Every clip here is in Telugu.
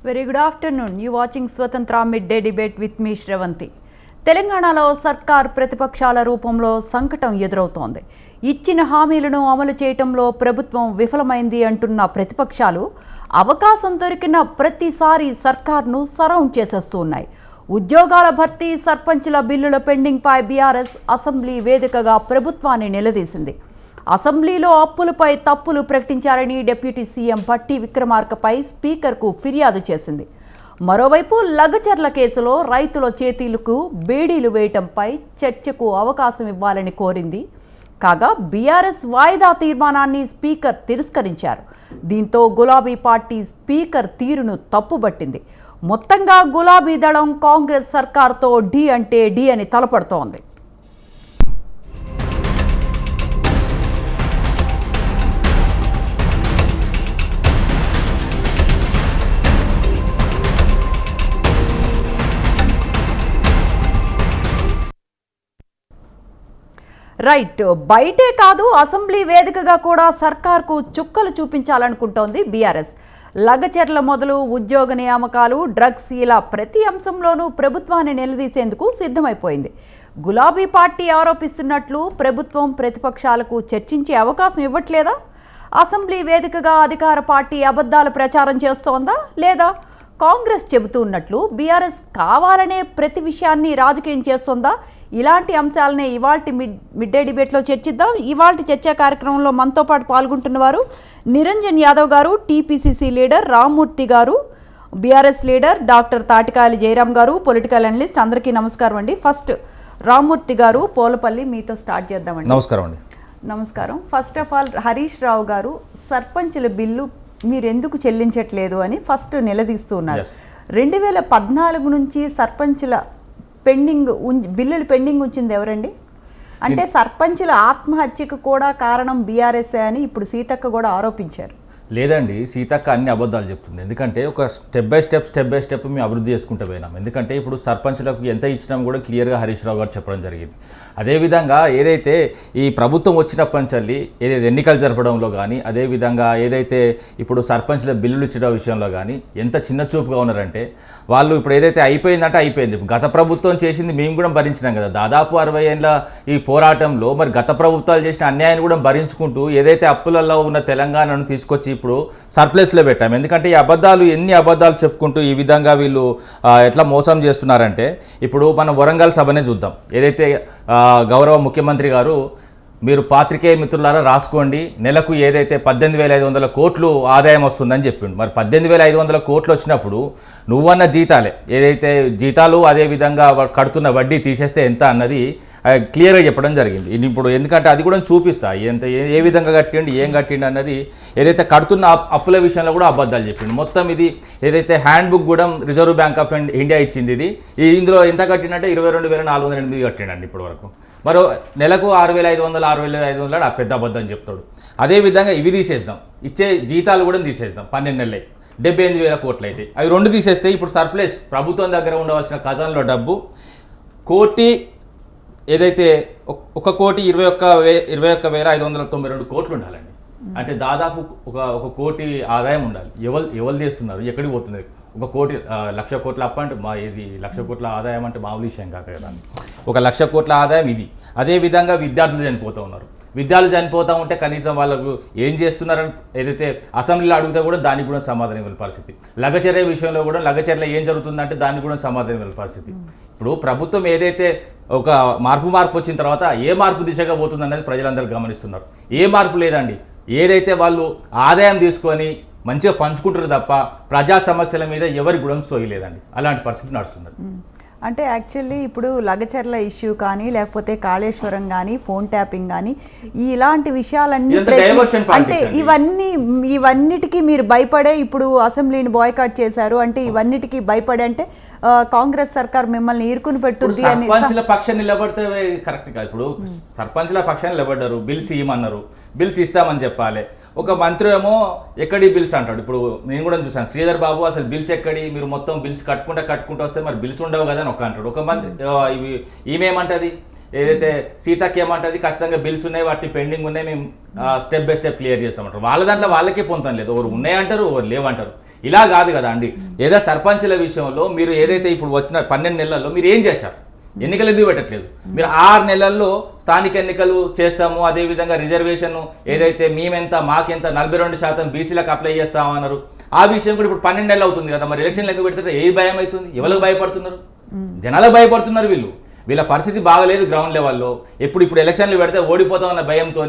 Very good afternoon. You watching Swatantra Midday Debate with me, Shravanti. తెలంగాణలో సర్కార్ ప్రతిపక్షాల రూపంలో సంకటం ఎదురవుతోంది. ఇచ్చిన హామీలను అమలు చేయటంలో ప్రభుత్వం విఫలమైంది అంటున్న ప్రతిపక్షాలు అవకాశం దొరికిన ప్రతిసారి సర్కార్ను సరౌండ్ చేసేస్తున్నాయి. ఉద్యోగాల భర్తీ, సర్పంచుల బిల్లుల పెండింగ్పై బీఆర్ఎస్ అసెంబ్లీ వేదికగా ప్రభుత్వాన్ని నిలదీసింది. అసెంబ్లీలో అప్పులపై తప్పులు ప్రకటించారని డిప్యూటీ సీఎం భట్టి విక్రమార్కపై స్పీకర్కు ఫిర్యాదు చేసింది. మరోవైపు లగచర్ల కేసులో రైతుల చేతులకు బేడీలు వేయటంపై చర్చకు అవకాశం ఇవ్వాలని కోరింది. కాగా బీఆర్ఎస్ వాయిదా తీర్మానాన్ని స్పీకర్ తిరస్కరించారు. దీంతో గులాబీ పార్టీ స్పీకర్ తీరును తప్పుబట్టింది. మొత్తంగా గులాబీ దళం కాంగ్రెస్ సర్కార్తో ఢీ అంటే ఢీ అని తలపడుతోంది. రైట్, బయటే కాదు అసెంబ్లీ వేదికగా కూడా సర్కార్కు చుక్కలు చూపించాలనుకుంటోంది బీఆర్ఎస్. లగచర్ల మొదలు ఉద్యోగ నియామకాలు, డ్రగ్స్ ఇలా ప్రతి అంశంలోనూ ప్రభుత్వాన్ని నిలదీసేందుకు సిద్ధమైపోయింది. గులాబీ పార్టీ ఆరోపిస్తున్నట్లు ప్రభుత్వం ప్రతిపక్షాలకు చర్చించే అవకాశం ఇవ్వట్లేదా? అసెంబ్లీ వేదికగా అధికార పార్టీ అబద్ధాలు ప్రచారం చేస్తోందా? లేదా కాంగ్రెస్ చెబుతున్నట్లు బీఆర్ఎస్ కావాలనే ప్రతి విషయాన్ని రాజకీయం చేస్తోందా? ఇలాంటి అంశాలనే ఇవాల్టి మిడ్ డే డిబేట్లో చర్చిద్దాం. ఇవాల్టి చర్చా కార్యక్రమంలో మనతో పాటు పాల్గొంటున్న వారు నిరంజన్ యాదవ్ గారు, టీపీసీసీ లీడర్ రామ్మూర్తి గారు, బీఆర్ఎస్ లీడర్ డాక్టర్ తాటికాయల జయరాం గారు, పొలిటికల్ అనలిస్ట్. అందరికీ నమస్కారం అండి. ఫస్ట్ రామ్మూర్తి గారు, పోలపల్లి, మీతో స్టార్ట్ చేద్దామండి. నమస్కారం అండి. నమస్కారం. First of all Harish Rao గారు సర్పంచుల బిల్లు మీరు ఎందుకు చెల్లించట్లేదు అని ఫస్ట్ నిలదీస్తున్నారు. 2014 నుంచి సర్పంచుల బిల్లులు పెండింగ్ ఉంచింది ఎవరండి? అంటే సర్పంచుల ఆత్మహత్యకు కూడా కారణం బీఆర్ఎస్ అని ఇప్పుడు సీతక్క కూడా ఆరోపించారు. లేదండి, సీతక్క అన్ని అబద్ధాలు చెప్తుంది. ఎందుకంటే ఒక స్టెప్ బై స్టెప్ మేము అభివృద్ధి చేసుకుంటూ పోయినాం. ఎందుకంటే ఇప్పుడు సర్పంచ్లకు ఎంత ఇచ్చినాం కూడా క్లియర్గా హరీష్ రావు గారు చెప్పడం జరిగింది. అదేవిధంగా ఏదైతే ఈ ప్రభుత్వం వచ్చినప్పటి నుంచి ఏదైతే ఎన్నికలు జరపడంలో కానీ, అదేవిధంగా ఏదైతే ఇప్పుడు సర్పంచ్ల బిల్లులు ఇచ్చడం విషయంలో కానీ ఎంత చిన్న చూపుగా ఉన్నారంటే, వాళ్ళు ఇప్పుడు ఏదైతే అయిపోయిందంటే అయిపోయింది. గత ప్రభుత్వం చేసింది మేము కూడా భరించినాం కదా. దాదాపు 60 ఏళ్ళ ఈ పోరాటంలో మరి గత ప్రభుత్వాలు చేసిన అన్యాయాన్ని కూడా భరించుకుంటూ ఏదైతే అప్పులలో ఉన్న తెలంగాణను తీసుకొచ్చి ఇప్పుడు సర్ప్లస్లో పెట్టాం. ఎందుకంటే ఈ అబద్ధాలు ఎన్ని అబద్ధాలు చెప్పుకుంటూ ఈ విధంగా వీళ్ళు ఎట్లా మోసం చేస్తున్నారంటే, ఇప్పుడు మనం వరంగల్ సభనే చూద్దాం. ఏదైతే గౌరవ ముఖ్యమంత్రి గారు మీరు పాత్రికేయ మిత్రులారా రాసుకోండి, నెలకు ఏదైతే 18,500 కోట్లు ఆదాయం వస్తుందని చెప్పిండు. మరి 18,500 కోట్లు వచ్చినప్పుడు నువ్వన్న జీతాలే ఏదైతే జీతాలు అదేవిధంగా కడుతున్న వడ్డీ తీసేస్తే ఎంత అన్నది క్లియర్గా చెప్పడం జరిగింది. ఇప్పుడు ఎందుకంటే అది కూడా చూపిస్తా ఎంత ఏ విధంగా కట్టిండు, ఏం కట్టిండు అన్నది. ఏదైతే కడుతున్న అప్పుల విషయంలో కూడా అబద్ధాలు చెప్పిండు. మొత్తం ఇది ఏదైతే హ్యాండ్ బుక్ కూడా రిజర్వ్ బ్యాంక్ ఆఫ్ ఇండియా ఇచ్చింది. ఇందులో ఎంత కట్టిందంటే 22,408 కట్టిండండి ఇప్పటి వరకు. మరో నెలకు 6,500 ఆ పెద్ద అబద్ధం చెప్తాడు. అదేవిధంగా ఇవి తీసేద్దాం, ఇచ్చే జీతాలు కూడా తీసేద్దాం. 12 నెలలే 78,000 కోట్లు అయితే అవి 2 తీసేస్తే ఇప్పుడు సర్ప్లస్ ప్రభుత్వం దగ్గర ఉండవలసిన ఖజానాలో డబ్బు కోటి ఏదైతే 1,21,592 కోట్లు ఉండాలండి. అంటే దాదాపు ఒక కోటి ఆదాయం ఉండాలి. ఎవరు చేస్తున్నారు, ఎక్కడికి పోతుంది? 1,00,00,000 కోట్ల అప్ప అంటే ఇది 1,00,000 కోట్ల ఆదాయం అంటే మామూలు విషయం కాదు కదా. 1,00,000 కోట్ల ఆదాయం ఇది. అదేవిధంగా విద్యార్థులు చనిపోతూ ఉన్నారు. విద్యార్థులు చనిపోతూ ఉంటే కనీసం వాళ్ళకు ఏం చేస్తున్నారని ఏదైతే అసెంబ్లీలో అడిగితే కూడా దానికి కూడా సమాధానం ఇవ్వాలి పరిస్థితి. లగచర్య విషయంలో కూడా లగచర్యలో ఏం జరుగుతుందంటే దానికి కూడా సమాధానం ఇవ్వాలి పరిస్థితి. ఇప్పుడు ప్రభుత్వం ఏదైతే ఒక మార్పు వచ్చిన తర్వాత ఏ మార్పు దిశగా పోతుందనేది ప్రజలందరూ గమనిస్తున్నారు. ఏ మార్పు లేదండి. ఏదైతే వాళ్ళు ఆదాయం తీసుకొని మంచిగా పంచుకుంటారు తప్ప ప్రజా సమస్యల మీద ఎవరి గుణం సోయలేదండి. అలాంటి పరిస్థితి నడుస్తున్నది. అంటే యాక్చువల్లీ ఇప్పుడు లగచర్ల ఇష్యూ కానీ, లేకపోతే కాళేశ్వరం కానీ, ఫోన్ ట్యాపింగ్ కానీ, ఇలాంటి విషయాలన్నీ అంటే ఇవన్నిటికీ మీరు భయపడే ఇప్పుడు అసెంబ్లీని బాయ్కాట్ చేశారు. అంటే ఇవన్నిటికీ భయపడే అంటే కాంగ్రెస్ సర్కార్ మిమ్మల్ని ఈరుకుని పెట్టుద్ది అని. సర్పంచ్ల పక్షం నిలబడితే కరెక్ట్ కాదు. ఇప్పుడు సర్పంచ్ల పక్షాన్ని నిలబడ్డారు, బిల్స్ ఇవ్వమన్నారు, బిల్స్ ఇస్తామని చెప్పాలి. ఒక మంత్రి ఏమో ఎక్కడి బిల్స్ అంటాడు. ఇప్పుడు నేను కూడా చూసాను, శ్రీధర్ బాబు అసలు బిల్స్ ఎక్కడి, మీరు మొత్తం బిల్స్ కట్టుకుంటూ వస్తే మరి బిల్స్ ఉండవు కదా అని ఒక అంటాడు. ఒక మంత్రి ఈమెమంటది, ఏదైతే సీతకి ఏమంటది, ఖచ్చితంగా బిల్స్ ఉన్నాయి, వాటి పెండింగ్ ఉన్నాయి, మేము స్టెప్ బై స్టెప్ క్లియర్ చేస్తామంటారు. వాళ్ళ దాంట్లో వాళ్ళకే పొందుతాం లేదు. ఒకరు ఉన్నాయంటారు, ఒకరు లేవంటారు. ఇలా కాదు కదా అండి. ఏదో సర్పంచ్ల విషయంలో మీరు ఏదైతే ఇప్పుడు వచ్చిన 12 నెలల్లో మీరు ఏం చేశారు? ఎన్నికలు ఎందుకు పెట్టట్లేదు? మీరు 6 నెలల్లో స్థానిక ఎన్నికలు చేస్తాము, అదేవిధంగా రిజర్వేషన్ ఏదైతే మేమెంత మాకెంత 42% బీసీలకు అప్లై చేస్తామన్నారు. ఆ విషయం కూడా ఇప్పుడు 12 నెలలు అవుతుంది కదా. మరి ఎలక్షన్లు ఎందుకు పెడితే ఏ భయం అవుతుంది? ఎవరికి భయపడుతున్నారు? జనాలకు భయపడుతున్నారు. వీళ్ళ పరిస్థితి బాగలేదు గ్రౌండ్ లెవెల్లో. ఇప్పుడు ఎలక్షన్లు పెడితే ఓడిపోతామన్న భయంతో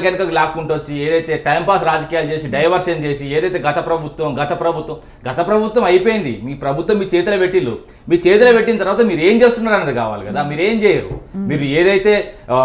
వెనకకు లాక్కుంటూ వచ్చి ఏదైతే టైంపాస్ రాజకీయాలు చేసి డైవర్షన్ చేసి ఏదైతే గత ప్రభుత్వం అయిపోయింది. మీ ప్రభుత్వం మీ చేతిలో పెట్టిల్లు. మీ చేతిలో పెట్టిన తర్వాత మీరు ఏం చేస్తున్నారు అన్నది కావాలి కదా. మీరు ఏం చేయరు. మీరు ఏదైతే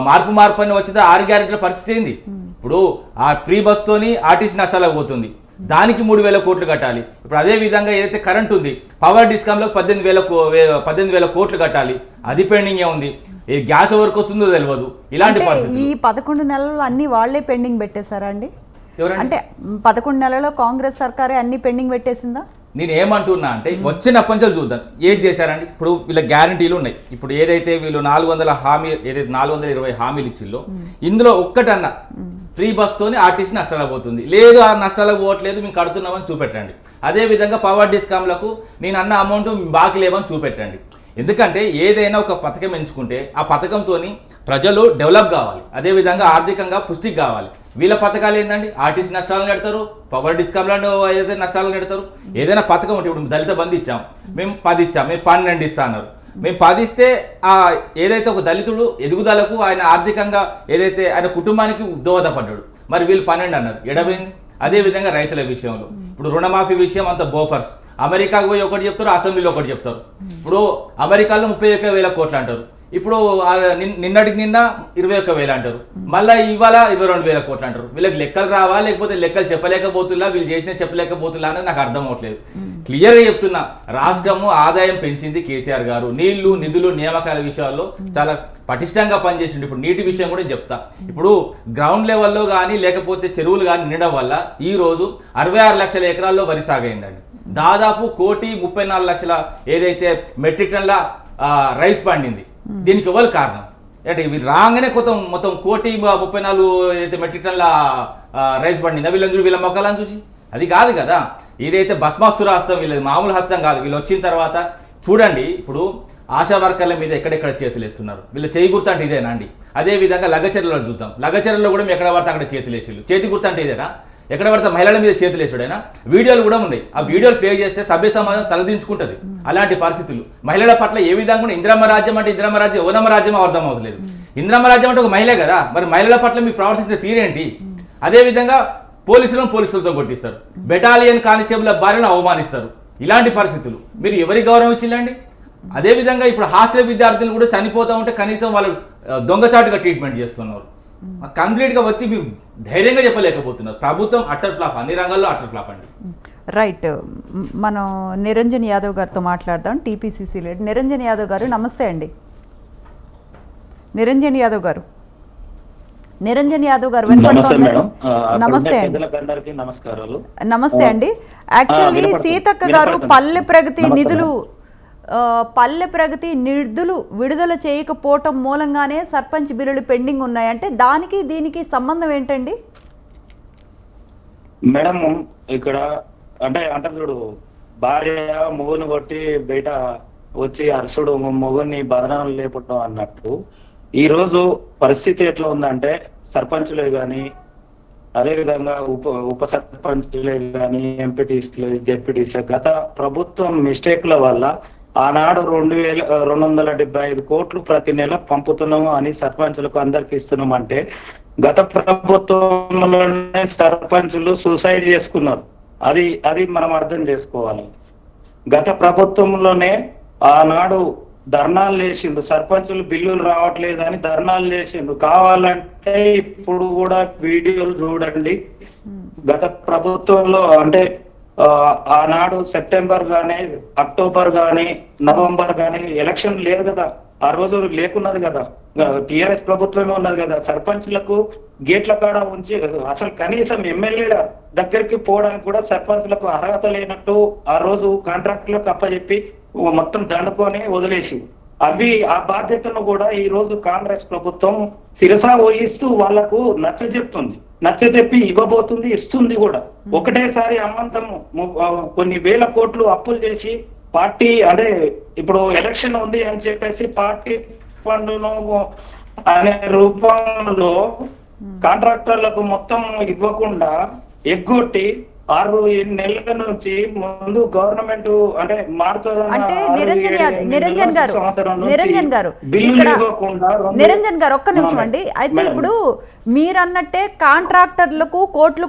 మార్పు అని వచ్చిందో 6 గ్యారెంటీల పరిస్థితి ఏంది? ఇప్పుడు ఆ ఫ్రీ బస్తోని ఆర్టీసీ నష్టాలకు పోతుంది, దానికి 3,000 కోట్లు కట్టాలి. ఇప్పుడు అదే విధంగా ఏదైతే కరెంట్ ఉంది పవర్ డిస్కామ్లో 18,000 కోట్లు కట్టాలి, అది పెండింగే ఉంది. ఏ గ్యాస్ ఎవరికి వస్తుందో తెలియదు. ఇలాంటి పరిస్థితి ఈ 11 నెలలు అన్ని వాళ్లే పెండింగ్ పెట్టేశారా అండి? అంటే 11 నెలల్లో కాంగ్రెస్ సర్కారే అన్ని పెండింగ్ పెట్టేసిందా? నేను ఏమంటున్నా అంటే వచ్చినప్పటి నుంచి చూద్దాం ఏది చేశారండి. ఇప్పుడు వీళ్ళ గ్యారంటీలు ఉన్నాయి. ఇప్పుడు ఏదైతే వీళ్ళు 420 హామీలు ఇచ్చిల్లో ఇందులో ఒక్కటన్నా ఫ్రీ బస్తోని ఆర్టీసీ నష్టాలకు పోతుంది, లేదు ఆ నష్టాలకు పోవట్లేదు మేము కడుతున్నామని చూపెట్టండి. అదేవిధంగా పవర్ డిస్కామ్లకు నేను అన్న అమౌంట్ బాకీ లేవని చూపెట్టండి. ఎందుకంటే ఏదైనా ఒక పథకం ఎంచుకుంటే ఆ పథకంతో ప్రజలు డెవలప్ కావాలి, అదేవిధంగా ఆర్థికంగా పుష్టికి కావాలి. వీళ్ళ పథకాలు ఏంటండి? ఆర్టీసీ నష్టాలను పెడతారు, పవర్ డిస్కామ్లను ఏదైతే నష్టాలను పెడతారు. ఏదైనా పథకం ఉంటే ఇప్పుడు దళిత బంధు ఇచ్చాం, మేము 10 ఇచ్చాం, మేము 12 ఇస్తా అన్నారు. మేము 10 ఇస్తే ఏదైతే ఒక దళితుడు ఎదుగుదలకు ఆయన ఆర్థికంగా ఏదైతే ఆయన కుటుంబానికి దోహదపడ్డాడు, మరి వీళ్ళు 12 అన్నారు, ఎడబోయింది. అదేవిధంగా రైతుల విషయంలో ఇప్పుడు రుణమాఫీ విషయం అంత బోఫర్స్. అమెరికాకు పోయి ఒకటి చెప్తారు, అసెంబ్లీలో ఒకటి చెప్తారు. ఇప్పుడు అమెరికాలో 31,000 కోట్లు అంటారు, ఇప్పుడు నిన్నటికి నిన్న 21,000 అంటారు, మళ్ళీ ఇవాళ 22,000 కోట్లు అంటారు. వీళ్ళకి లెక్కలు రావా లేకపోతే లెక్కలు చెప్పలేకపోతున్నా, వీళ్ళు చేసిన చెప్పలేకపోతున్నా అనేది నాకు అర్థం అవట్లేదు. క్లియర్గా చెప్తున్నా, రాష్ట్రము ఆదాయం పెంచింది కేసీఆర్ గారు. నీళ్లు నిధులు నియామకాల విషయాల్లో చాలా పటిష్టంగా పనిచేసిండు. ఇప్పుడు నీటి విషయం కూడా చెప్తా. ఇప్పుడు గ్రౌండ్ లెవెల్లో కానీ లేకపోతే చెరువులు కానీ నిండడం వల్ల ఈ రోజు 66 లక్షల ఎకరాల్లో వరి సాగైందండి. దాదాపు 1,34,00,000 ఏదైతే మెట్రిక్ టన్ల రైస్ పండింది. దీనికి ఎవరు కారణం అంటే ఇవి రాగానే మొత్తం 1,34,00,000 ఏదైతే మెట్రిక్ టన్ల రైస్ పండిందా వీళ్ళ మొక్కలను చూసి? అది కాదు కదా. ఏదైతే భస్మాస్తుర హస్తం వీళ్ళది మామూలు హస్తం కాదు. వీళ్ళు వచ్చిన తర్వాత చూడండి, ఇప్పుడు ఆశా వర్కర్ల మీద ఎక్కడెక్కడ చేతులు వేస్తున్నారు. వీళ్ళ చేయి గుర్తు అంటే ఇదేనా అండి? అదేవిధంగా లగచర్లలో చూద్దాం, లగచర్లలో కూడా ఎక్కడ పడితే అక్కడ చేతులు వేసేళ్ళు. చేతి గుర్తు అంటే ఇదేనా? ఎక్కడ పడితే మహిళల మీద చేతులు వేసాడైనా వీడియోలు కూడా ఉన్నాయి. ఆ వీడియోలు ప్లే చేస్తే సభ్య సమాజం తలదించుకుంటుంది. అలాంటి పరిస్థితులు మహిళల పట్ల ఏ విధంగా ఇందిరమ్మ రాజ్యం అంటే ఇందిరమ్మ రాజ్యం ఓనమ్మ రాజ్యం అర్థం అవుతలేదు. ఇందిరమ్మ రాజ్యం అంటే ఒక మహిళే కదా, మరి మహిళల పట్ల మీరు ప్రవర్తించిన తీరేంటి? అదేవిధంగా పోలీసులతో కొట్టిస్తారు, బెటాలియన్ కానిస్టేబుల్ భార్యను అవమానిస్తారు. ఇలాంటి పరిస్థితులు మీరు ఎవరికి గౌరవం ఇచ్చిందండి? అదేవిధంగా ఇప్పుడు హాస్టల్ విద్యార్థులు కూడా చనిపోతూ ఉంటే కనీసం వాళ్ళు దొంగచాటుగా ట్రీట్మెంట్ చేస్తున్నారు. కంప్లీట్గా వచ్చి మీరు ధైర్యంగా చెప్పలేకపోతున్నారు. ప్రభుత్వం అట్టర్ ఫ్లాప్, అన్ని రంగాల్లో అట్టర్ ఫ్లాప్ అండి. రైట్, మనం నిరంజన్ యాదవ్ గారితో మాట్లాడదాం. టీపీసీసీ లీడర్ నిరంజన్ యాదవ్ గారు, నమస్తే అండి. నిరంజన్ యాదవ్ గారు నమస్తే అండి. నమస్తే అండి. యాక్చువల్లీ సీతక్క గారు పల్లె ప్రగతి నిధులు విడుదల చేయకపోవటం మూలంగానే సర్పంచ్ బిల్లులు పెండింగ్ ఉన్నాయంటే దానికి దీనికి సంబంధం ఏంటండి? మేడం ఇక్కడ అంటే చూడు, భార్య మొగుని కొట్టి బయట వచ్చి అరసుడు మొగుని బదనాలు లేపుతాం అన్నట్టు ఈ రోజు పరిస్థితి ఎట్లా ఉందంటే సర్పంచులే గాని అదే విధంగా ఉప సర్పంచులే గాని ఎంపీటీసీలు జెడ్పీటీసీలు గత ప్రభుత్వం మిస్టేక్ల వల్ల ఆనాడు 2,275 కోట్లు ప్రతి నెల పంపుతున్నాము అని సర్పంచులకు అందరికి ఇస్తున్నాం అంటే గత ప్రభుత్వంలోనే సర్పంచులు సూసైడ్ చేసుకున్నారు. అది మనం అర్థం చేసుకోవాలి. గత ప్రభుత్వంలోనే ఆనాడు ధర్నాలు చేసిండు, సర్పంచులు బిల్లులు రావట్లేదు అని ధర్నాలు చేసిండు. కావాలంటే ఇప్పుడు కూడా వీడియోలు చూడండి. గత ప్రభుత్వంలో అంటే ఆనాడు సెప్టెంబర్ గానీ అక్టోబర్ గానీ నవంబర్ గానీ ఎలక్షన్ లేదు కదా, ఆ రోజు లేకున్నది కదా, టిఆర్ఎస్ ప్రభుత్వమే ఉన్నది కదా. సర్పంచ్లకు గేట్ల కాడ ఉంచి అసలు కనీసం ఎమ్మెల్యేల దగ్గరికి పోవడానికి కూడా సర్పంచ్లకు అర్హత లేనట్టు ఆ రోజు కాంట్రాక్టులకు అప్పచెప్పి మొత్తం దండుకొని వదిలేసి ఆ బాధ్యతను కూడా ఈ రోజు కాంగ్రెస్ ప్రభుత్వం శిరసా వహిస్తూ వాళ్లకు నచ్చజెప్తుంది. నచ్చచెప్పి ఇవ్వబోతుంది, ఇస్తుంది కూడా. ఒకటేసారి అమ్మంతము కొన్ని వేల కోట్లు అప్పులు చేసి పార్టీ అంటే ఇప్పుడు ఎలక్షన్ ఉంది అని చెప్పేసి పార్టీ ఫండ్ను అనే రూపంలో కాంట్రాక్టర్లకు మొత్తం ఇవ్వకుండా ఎగ్గొట్టి 6-7 నెలల నుంచి ముందు గవర్నమెంట్ అంటే అంటే నిరంజన్ గారు బిల్లులు ఇవ్వకుండా నిరంజన్ గారు ఒక్క నిమిషం అండి. అయితే ఇప్పుడు మీరన్నట్టే కాంట్రాక్టర్లకు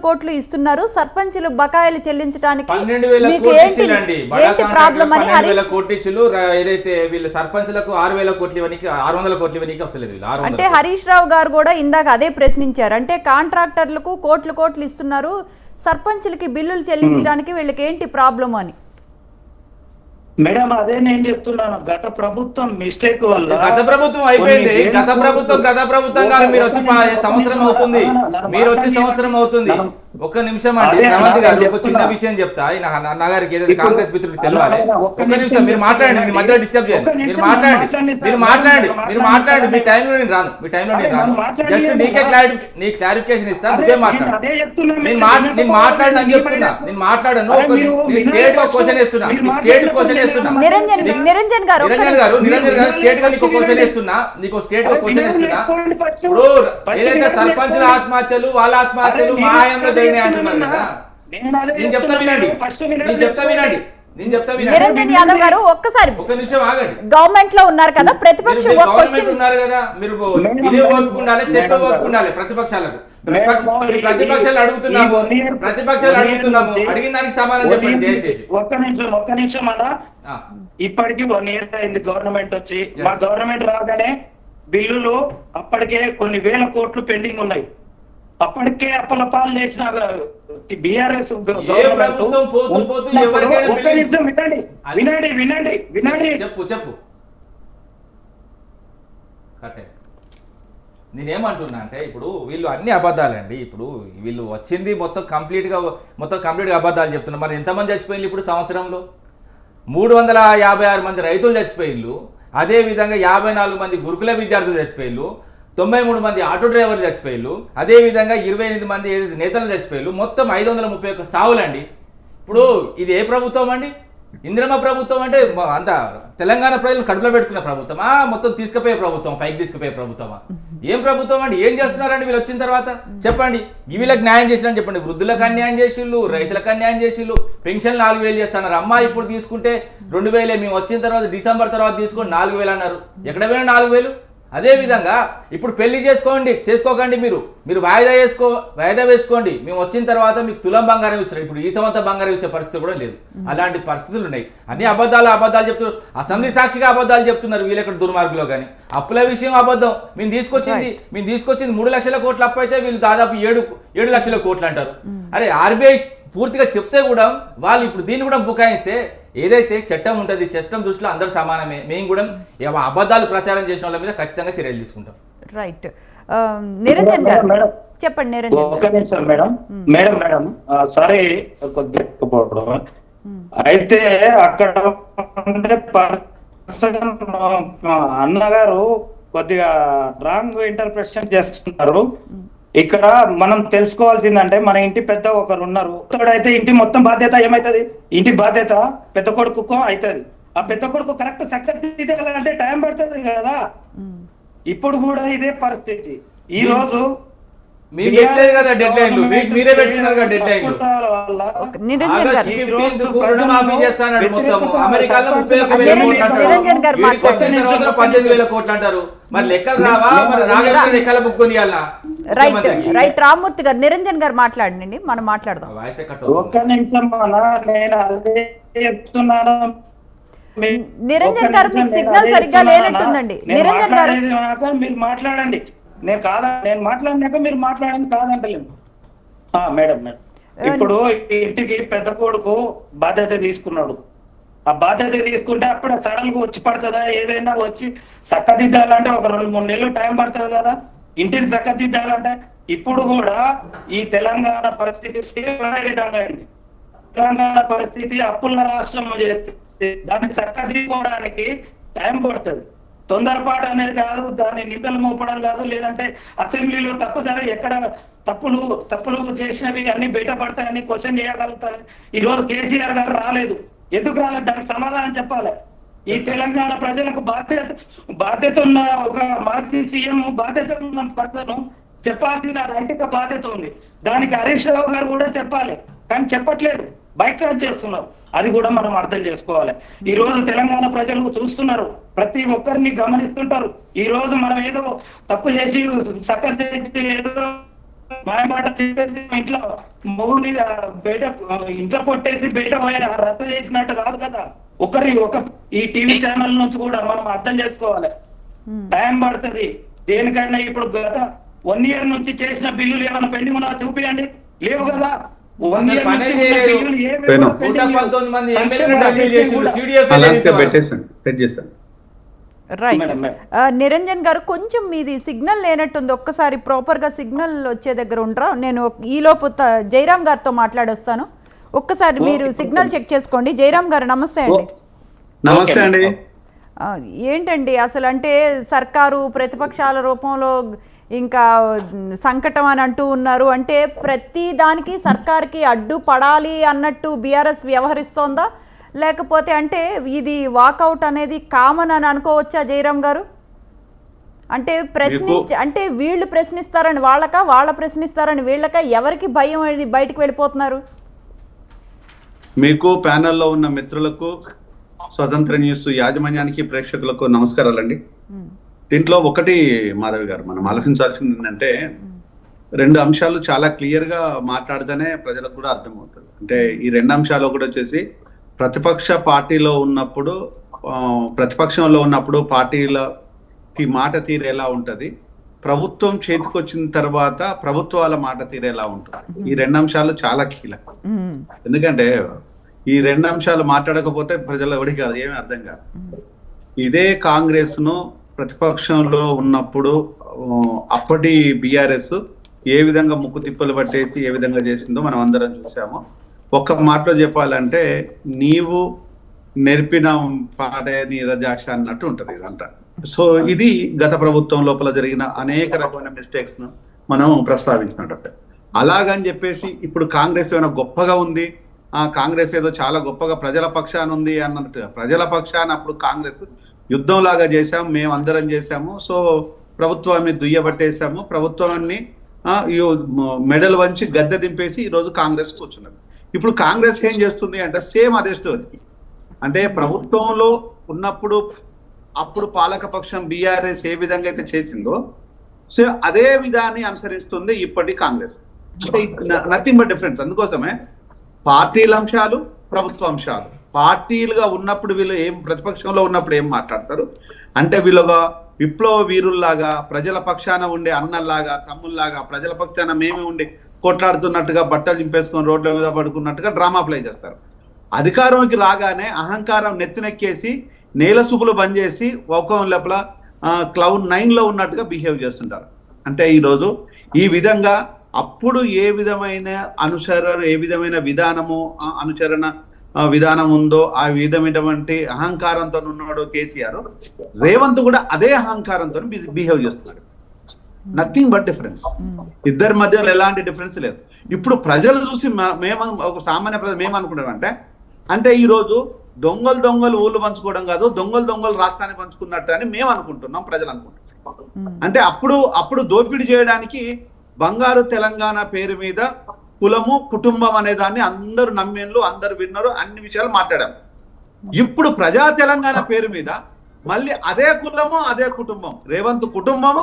కోట్లు ఇస్తున్నారు, సర్పంచులు బకాయిలు చెల్లించడానికి 12,000 ప్రాబ్లం అని 12,000 కోట్లు ఏదైతే వీళ్ళు సర్పంచులకు 6,000 కోట్లు ఇవ్వడానికి 600 కోట్లు ఇవ్వడానికి వస్తలేదు వీళ్ళు. అంటే హరీష్ రావు గారు కూడా ఇందాక అదే ప్రశ్నించారు. అంటే కాంట్రాక్టర్లకు కోట్లు ఇస్తున్నారు, సర్పంచులకి బిల్లులు చెల్లించడానికి వీళ్ళకి ఏంటి ప్రాబ్లం అని. మేడం అదే నేను చెప్తున్నాను, గత ప్రభుత్వం మిస్టేక్ వల్ల గత ప్రభుత్వం అయిపోయింది. గత ప్రభుత్వం గారు మీరు వచ్చి సంవత్సరం అవుతుంది. ఒక్క నిమిషం అండి శ్రవంతి గారు, ఒక చిన్న విషయం చెప్తా. అన్నగారికి ఏదైతే కాంగ్రెస్ మిత్రుడికి తెలియాలి. ఒక్క నిమిషం మీరు మాట్లాడండి, మీ మధ్యలో డిస్టర్బ్ చేయండి. మీరు మాట్లాడండి. మీ టైంలో నేను రాను. జస్ట్ నీ క్లారిఫికేషన్ ఇస్తాను, నువ్వే మాట్లాడు. నేను మాట్లాడని చెప్తున్నా, నేను మాట్లాడను. స్టేట్ క్వశ్చన్ ఇస్తున్నా. నిరంజన్ గారు స్టేట్ గా నీకు క్వశ్చన్ ఇస్తున్నా. ఇప్పుడు ఏదైతే సర్పంచుల ఆత్మహత్యలు వాళ్ళ ఆత్మహత్యలు మా హయాంలో జరిగినాయి అంటున్నారు కదా. నేను చెప్తా వినండి. నిరంజన్ యాదవ్ గారు ఒక్కసారి ఒక నిమిషం ఆగండి. గవర్నమెంట్ లో ఉన్నారు కదా, ప్రతిపక్షం ఉన్నారు కదా, మీరు ఇదే ఓపిక ఉండాలి, చెప్పే ఓపిక ఉండాలి. ప్రతిపక్షాలు అడుగుతున్నాము, అడిగిన దానికి సమాధానం చెప్పండి దయచేసి. ఒక్క నిమిషం అలా. ఇప్పటికి 1 year అయింది గవర్నమెంట్ వచ్చి. మా గవర్నమెంట్ రాగానే బిల్లులు అప్పటికే కొన్ని వేల కోట్లు పెండింగ్ ఉన్నాయి. అప్పటికే అప్పల పాలు చేసిన బీఆర్ఎస్ వినండి. చెప్పు. నేనేమంటున్నా అంటే ఇప్పుడు వీళ్ళు అన్ని అబద్ధాలండి. ఇప్పుడు వీళ్ళు వచ్చింది మొత్తం కంప్లీట్ గా అబద్ధాలు చెప్తున్నారు. మరి ఎంతమంది చచ్చిపోయింది ఇప్పుడు సంవత్సరంలో? 356 మంది రైతులు చచ్చిపోయిళ్ళు. అదే విధంగా 54 మంది గురుకుల విద్యార్థులు చచ్చిపోయిళ్ళు. 93 మంది ఆటో డ్రైవర్లు చచ్చిపోయిళ్ళు. అదేవిధంగా 28 మంది ఏదైతే నేతలు చచ్చిపోయిళ్ళు. మొత్తం 531 సావులండి. ఇప్పుడు ఇది ఏ ప్రభుత్వం అండి? ఇందిరమ్మ ప్రభుత్వం అంటే అంత తెలంగాణ ప్రజలు కడుపులో పెట్టుకున్న ప్రభుత్వమా? మొత్తం తీసుకుపోయే ప్రభుత్వం, పైకి తీసుకుపోయే ప్రభుత్వమా? ఏం ప్రభుత్వం అండి? ఏం చేస్తున్నారండి వీళ్ళు వచ్చిన తర్వాత? చెప్పండి. వీళ్ళకి న్యాయం చేసినా చెప్పండి. వృద్ధులకు అన్యాయం చేసిళ్ళు, రైతులకు అన్యాయం చేసిళ్ళు. పెన్షన్ 4,000 చేస్తున్నారు. అమ్మా ఇప్పుడు తీసుకుంటే 2,000, మేము వచ్చిన తర్వాత డిసెంబర్ తర్వాత తీసుకొని 4,000 అన్నారు. ఎక్కడ పోయినా 4,000? అదే విధంగా ఇప్పుడు పెళ్లి చేసుకోకండి, మీరు వాయిదా వేసుకోండి. మేము వచ్చిన తర్వాత మీకు తులం బంగారం ఇస్తారు. ఇప్పుడు ఈ సంవత్సరం బంగారం ఇచ్చే పరిస్థితి కూడా లేదు. అలాంటి పరిస్థితులు ఉన్నాయి. అన్ని అబద్ధాలు చెప్తున్నారు. అసెంబ్లీ సాక్షిగా అబద్ధాలు చెప్తున్నారు వీళ్ళు ఎక్కడ దుర్మార్గులో. కానీ అప్పుల విషయం అబద్ధం. మేము తీసుకొచ్చింది 3 లక్షల కోట్ల అప్పు అయితే వీళ్ళు దాదాపు 7 లక్షల కోట్లు అంటారు. అరే ఆర్బీఐ పూర్తిగా చెప్తే కూడా వాళ్ళు ఇప్పుడు దీన్ని కూడా బుకాయిస్తే ఏదైతే చట్టం ఉంటుంది, చట్టం దృష్టిలో అందరూ సమానమే. మేము కూడా అబద్ధాలు ప్రచారం చేసిన వాళ్ళ మీద ఖచ్చితంగా చర్యలు తీసుకుంటాం. రైట్. నిరంజన్ గారు చెప్పండి. ఒక్క నిమిషం మేడం సారీ అయితే అక్కడ అన్నగారు కొద్దిగా రాంగ్ ఇంటర్ప్రిటేషన్ చేస్తున్నారు. ఇక్కడ మనం తెలుసుకోవాల్సిందంటే మన ఇంటి పెద్ద ఒకరు ఉన్నారు. అయితే ఇంటి మొత్తం బాధ్యత ఏమైతుంది? ఇంటి బాధ్యత పెద్ద కొడుకు అవుతుంది. ఆ పెద్ద కొడుకు కరెక్ట్ సక్సెస్ తీయాలంటే టైం పడుతుంది కదా. ఇప్పుడు కూడా ఇదే పరిస్థితి. ఈ రోజు మీరే పెట్టుకున్నారు కదా డెడ్ లైన్లు. ఆగస్టు 15కు రుణమాఫీ చేస్తానన్నాడు. మొత్తం అమెరికాలో 31,000 కోట్లు అంటారు. 18,000 కోట్లు అంటారు. మరి లెక్కలు రావా? మరి రాగలిగిన లెక్కల బుక్ కొనియాలా? రైట్. రామ్మూర్తి గారు, నిరంజన్ గారు మాట్లాడండి, మనం మాట్లాడదాం. ఒక్క నిమిషం నేను అదే చెప్తున్నాను. నిరంజన్ గారు మీకు సిగ్నల్ సరిగ్గా లేనట్టుందండి. నిరంజన్ గారు మీరు మాట్లాడండి. నేను మాట్లాడినాక మీరు మాట్లాడండి, కాదంటలేము. మేడం ఇప్పుడు ఇంటికి పెద్ద కొడుకు బాధ్యత తీసుకున్నాడు. ఆ బాధ్యత తీసుకుంటే అప్పుడు సడన్ గా వచ్చి పడుతుందా? ఏదైనా వచ్చి చక్కదిద్దాలంటే ఒక 2-3 నెలలు టైం పడుతుంది కదా. ఇంటిని చక్కదిద్దాలంటే ఇప్పుడు కూడా ఈ తెలంగాణ పరిస్థితి సేమ్ విధంగా అయింది. తెలంగాణ పరిస్థితి అప్పుల రాష్ట్రం చేస్తే దాన్ని చక్కదిద్దుకోవడానికి టైం పడుతుంది. తొందరపాటు అనేది కాదు, దాన్ని నిందలు మోపడం కాదు, లేదంటే అసెంబ్లీలో తప్పులు చేసినవి అన్ని బయటపడతాయని క్వశ్చన్ చేయగలుగుతారు. ఈ రోజు కేసీఆర్ గారు రాలేదు, ఎందుకు రాలేదు దానికి సమాధానం చెప్పాలి. ఈ తెలంగాణ ప్రజలకు బాధ్యత ఉన్న ఒక మాజీ సీఎం, బాధ్యత ఉన్న పర్సన్ చెప్పాల్సిన నైతిక బాధ్యత ఉంది. దానికి హరీష్ రావు గారు కూడా చెప్పాలి, కానీ చెప్పట్లేదు, బైకాట్ చేస్తున్నారు. అది కూడా మనం అర్థం చేసుకోవాలి. ఈ రోజు తెలంగాణ ప్రజలు చూస్తున్నారు, ప్రతి ఒక్కరిని గమనిస్తుంటారు. ఈ రోజు మనం ఏదో తప్పు చేసి చక్కర చేసి ఏదో మాయమాట చేసేసి ఇంట్లో మొగుని బయట ఇంట్లో కొట్టేసి బయట పోయి రద్దు చేసినట్టు కాదు కదా. ఈ టీవీ ఛానల్ నుంచి కూడా మనం అర్థం చేసుకోవాలి. టైం పడుతుంది దేనికైనా. ఇప్పుడు గత 1 year నుంచి చేసిన బిల్లులు ఏమైనా పెండింగ్ ఉన్నా చూపియండి, లేవు కదా. 1 year నుంచి బిల్లులు ఏమేమి రైట్. నిరంజన్ గారు, కొంచెం మీది సిగ్నల్ లేనట్టుంది, ఒక్కసారి ప్రాపర్గా సిగ్నల్ వచ్చే దగ్గర ఉండరా. నేను ఈలోపు జయరామ్ గారితో మాట్లాడొస్తాను, ఒక్కసారి మీరు సిగ్నల్ చెక్ చేసుకోండి. జయరామ్ గారు నమస్తే అండి. నమస్తే అండి. ఏంటండి అసలు, అంటే సర్కారు ప్రతిపక్షాల రూపంలో ఇంకా సంకటం అని అంటూ ఉన్నారు. అంటే ప్రతి దానికి సర్కార్కి అడ్డు పడాలి అన్నట్టు బీఆర్ఎస్ వ్యవహరిస్తోందా, లేకపోతే అంటే ఇది వాకౌట్ అనేది కామన్ అని అనుకోవచ్చా జయరామ్ గారు? అంటే అంటే వీళ్ళు ప్రశ్నిస్తారని వాళ్ళ ప్రశ్నిస్తారని వీళ్ళక, ఎవరికి భయం బయటకు వెళ్ళిపోతున్నారు? మీకు ప్యానెల్లో ఉన్న మిత్రులకు, స్వతంత్ర న్యూస్ యాజమాన్యానికి, ప్రేక్షకులకు నమస్కారాలండి. దీంట్లో ఒకటి మాధవి గారు, మనం ఆలోచించాల్సింది ఏంటంటే 2 అంశాలు చాలా క్లియర్ గా మాట్లాడితేనే ప్రజలకు కూడా అర్థమవుతుంది. అంటే ఈ 2 అంశాలు ఒకటి వచ్చేసి, ప్రతిపక్ష పార్టీలో ఉన్నప్పుడు, ప్రతిపక్షంలో ఉన్నప్పుడు పార్టీలకి మాట తీరు ఎలా ఉంటది, ప్రభుత్వం చేతికొచ్చిన తర్వాత ప్రభుత్వాల మాట తీరు ఎలా ఉంటుంది. ఈ 2 అంశాలు చాలా కీలకం. ఎందుకంటే ఈ 2 అంశాలు మాట్లాడకపోతే ప్రజలు ఎవరికి కాదు, ఏమీ అర్థం కాదు. ఇదే కాంగ్రెస్ ను ప్రతిపక్షంలో ఉన్నప్పుడు అప్పటి బీఆర్ఎస్ ఏ విధంగా ముక్కు తిప్పలు పట్టేసి ఏ విధంగా చేసిందో మనం అందరం చూసాము. ఒక్క మాటలో చెప్పాలంటే, నీవు నేర్పిన పాడే నీరజాక్ష అన్నట్టు ఉంటది ఇదంతా. సో ఇది గత ప్రభుత్వం లోపల జరిగిన అనేక రకమైన మిస్టేక్స్ ను మనం ప్రస్తావించినట్టు. అలాగని చెప్పేసి ఇప్పుడు కాంగ్రెస్ ఏమైనా గొప్పగా ఉంది, కాంగ్రెస్ ఏదో చాలా గొప్పగా ప్రజల పక్షాన ఉంది అన్నట్టుగా, ప్రజల పక్షాన అప్పుడు కాంగ్రెస్ యుద్ధం లాగా చేశాము, మేము అందరం చేశాము. సో ప్రభుత్వాన్ని దుయ్యబట్టేశాము, ప్రభుత్వాన్ని మెడల్ వంచి గద్దె దింపేసి ఈరోజు కాంగ్రెస్ కూర్చున్నది. ఇప్పుడు కాంగ్రెస్ ఏం చేస్తుంది అంటే సేమ్ అదే స్టోరీ. అంటే ప్రభుత్వంలో ఉన్నప్పుడు అప్పుడు పాలకపక్షం బీఆర్ఎస్ ఏ విధంగా అయితే చేసిందో, సో అదే విధాన్ని అనుసరిస్తుంది ఇప్పటి కాంగ్రెస్. అంటే నథింగ్ బట్ డిఫరెన్స్. అందుకోసమే పార్టీల అంశాలు, ప్రభుత్వ అంశాలు. పార్టీలుగా ఉన్నప్పుడు వీళ్ళు ఏం, ప్రతిపక్షంలో ఉన్నప్పుడు ఏం మాట్లాడతారు అంటే, వీళ్ళుగా విప్లవ వీరుల్లాగా, ప్రజల పక్షాన ఉండే అన్నల్లాగా, తమ్ముల్లాగా, ప్రజల పక్షాన మేమే ఉండి కొట్లాడుతున్నట్టుగా, బట్టలు చింపేసుకొని రోడ్ల మీద పడుకున్నట్టుగా డ్రామా ప్లే చేస్తారు. అధికారంకి రాగానే అహంకారం నెత్తినెక్కేసి నేల సుబులు బంద్ చేసి ఒక్కం లోపల క్లౌడ్ 9లో ఉన్నట్టుగా బిహేవ్ చేస్తుంటారు. అంటే ఈరోజు ఈ విధంగా అప్పుడు ఏ విధమైన ఏ విధమైన అనుచరణ విధానం ఉందో ఆ విధమైనటువంటి అహంకారంతో ఉన్నాడో కేసీఆర్, రేవంత్ కూడా అదే అహంకారంతో బిహేవ్ చేస్తున్నారు. Nothing but difference. ఇద్దరి మధ్యలో ఎలాంటి డిఫరెన్స్ లేదు. ఇప్పుడు ప్రజలు చూసి ఒక సామాన్య ప్రజలు మేమనుకుంటామంటే, అంటే ఈరోజు దొంగలు ఊళ్ళు పంచుకోవడం కాదు, దొంగలు రాష్ట్రాన్ని పంచుకున్నట్టు అని మేము అనుకుంటున్నాం, ప్రజలు అనుకుంటున్నాం. అంటే అప్పుడు దోపిడీ చేయడానికి బంగారు తెలంగాణ పేరు మీద కులము, కుటుంబం అనే దాన్ని అందరూ నమ్మేళ్ళు, అందరు విన్నారు, అన్ని విషయాలు మాట్లాడాం. ఇప్పుడు ప్రజా తెలంగాణ పేరు మీద మళ్ళీ అదే కులము, అదే కుటుంబం, రేవంత్ కుటుంబము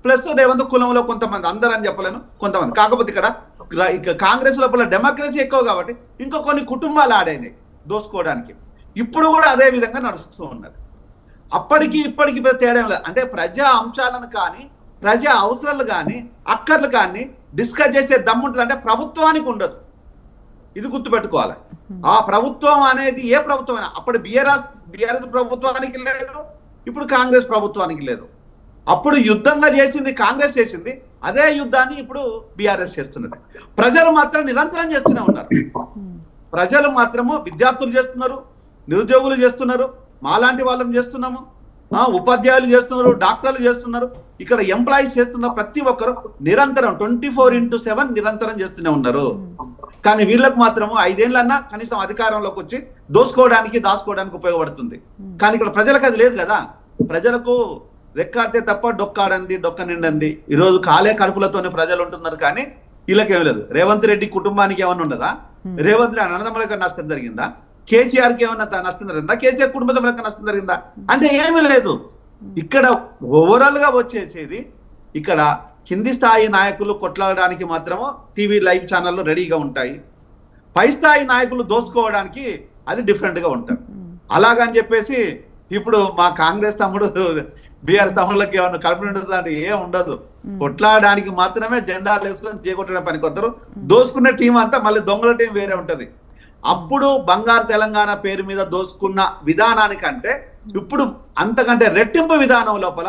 ప్లస్ రేవంత్ కులంలో కొంతమంది, అందరూ అని చెప్పలేను, కొంతమంది. కాకపోతే ఇక్కడ కాంగ్రెస్ లోపల డెమోక్రసీ ఎక్కువ కాబట్టి ఇంకా కొన్ని కుటుంబాలు ఆడైనాయి దోసుకోవడానికి. ఇప్పుడు కూడా అదే విధంగా నడుస్తూ ఉన్నది. అప్పటికి ఇప్పటికి తేడా లేదు. అంటే ప్రజా అంశాలను కానీ, ప్రజా అవసరాలు కానీ, అక్కర్లు కానీ డిస్కస్ చేసే దమ్ముంటుంది అంటే ప్రభుత్వానికి ఉండదు. ఇది గుర్తుపెట్టుకోవాలి. ఆ ప్రభుత్వం అనేది ఏ ప్రభుత్వం అయినా, అప్పుడు బీఆర్ఎస్ ప్రభుత్వానికి లేదు, ఇప్పుడు కాంగ్రెస్ ప్రభుత్వానికి లేదు. అప్పుడు యుద్ధంగా చేసింది కాంగ్రెస్ చేసింది, అదే యుద్ధాన్ని ఇప్పుడు బీఆర్ఎస్ చేస్తున్నది. ప్రజలు మాత్రం నిరంతరం చేస్తూనే ఉన్నారు. ప్రజలు మాత్రము విద్యార్థులు చేస్తున్నారు, నిరుద్యోగులు చేస్తున్నారు, మాలాంటి వాళ్ళం చేస్తున్నాము, ఉపాధ్యాయులు చేస్తున్నారు, డాక్టర్లు చేస్తున్నారు, ఇక్కడ ఎంప్లాయీస్ చేస్తున్న ప్రతి ఒక్కరు నిరంతరం 24/7 నిరంతరం చేస్తూనే ఉన్నారు. కానీ వీళ్ళకు మాత్రము 5 ఏళ్ళన్నా కనీసం అధికారంలోకి వచ్చి దాచుకోవడానికి ఉపయోగపడుతుంది. కానీ ఇక్కడ ప్రజలకు అది లేదు కదా. ప్రజలకు రెక్కాడితే తప్ప డొక్క నిండంది. ఈరోజు కాలే కడుపులతోనే ప్రజలు ఉంటున్నారు, కానీ వీళ్ళకేం లేదు. రేవంత్ రెడ్డి కుటుంబానికి ఏమన్నా ఉండదా? రేవంత్ రెడ్డి అన్నదమ్ములకు నష్టం జరిగిందా? కేసీఆర్ కి ఏమన్నా నష్టం జరిగిందా? కేసీఆర్ కుటుంబ సభ్యులకు నష్టం జరిగిందా? అంటే ఏమీ లేదు. ఇక్కడ ఓవరాల్ గా వచ్చేసేది, ఇక్కడ కింది స్థాయి నాయకులు కొట్లాడడానికి మాత్రము టీవీ లైవ్ ఛానళ్ళు రెడీగా ఉంటాయి. పై స్థాయి నాయకులు దోసుకోవడానికి అది డిఫరెంట్ గా ఉంటారు. అలాగని చెప్పేసి ఇప్పుడు మా కాంగ్రెస్ తమ్ముడు బీఆర్ తమ్ముళ్ళకి ఏమన్నా కడుపు నిండుతుంది అంటే ఏం ఉండదు. కొట్లాడడానికి మాత్రమే జెండాలు వేసుకొని చేకొట్టడం పనికి వస్తారు. దోసుకునే టీం అంతా మళ్ళీ దొంగల టీం వేరే ఉంటది. అప్పుడు బంగారు తెలంగాణ పేరు మీద దోసుకున్న విధానానికంటే ఇప్పుడు అంతకంటే రెట్టింపు విధానం లోపల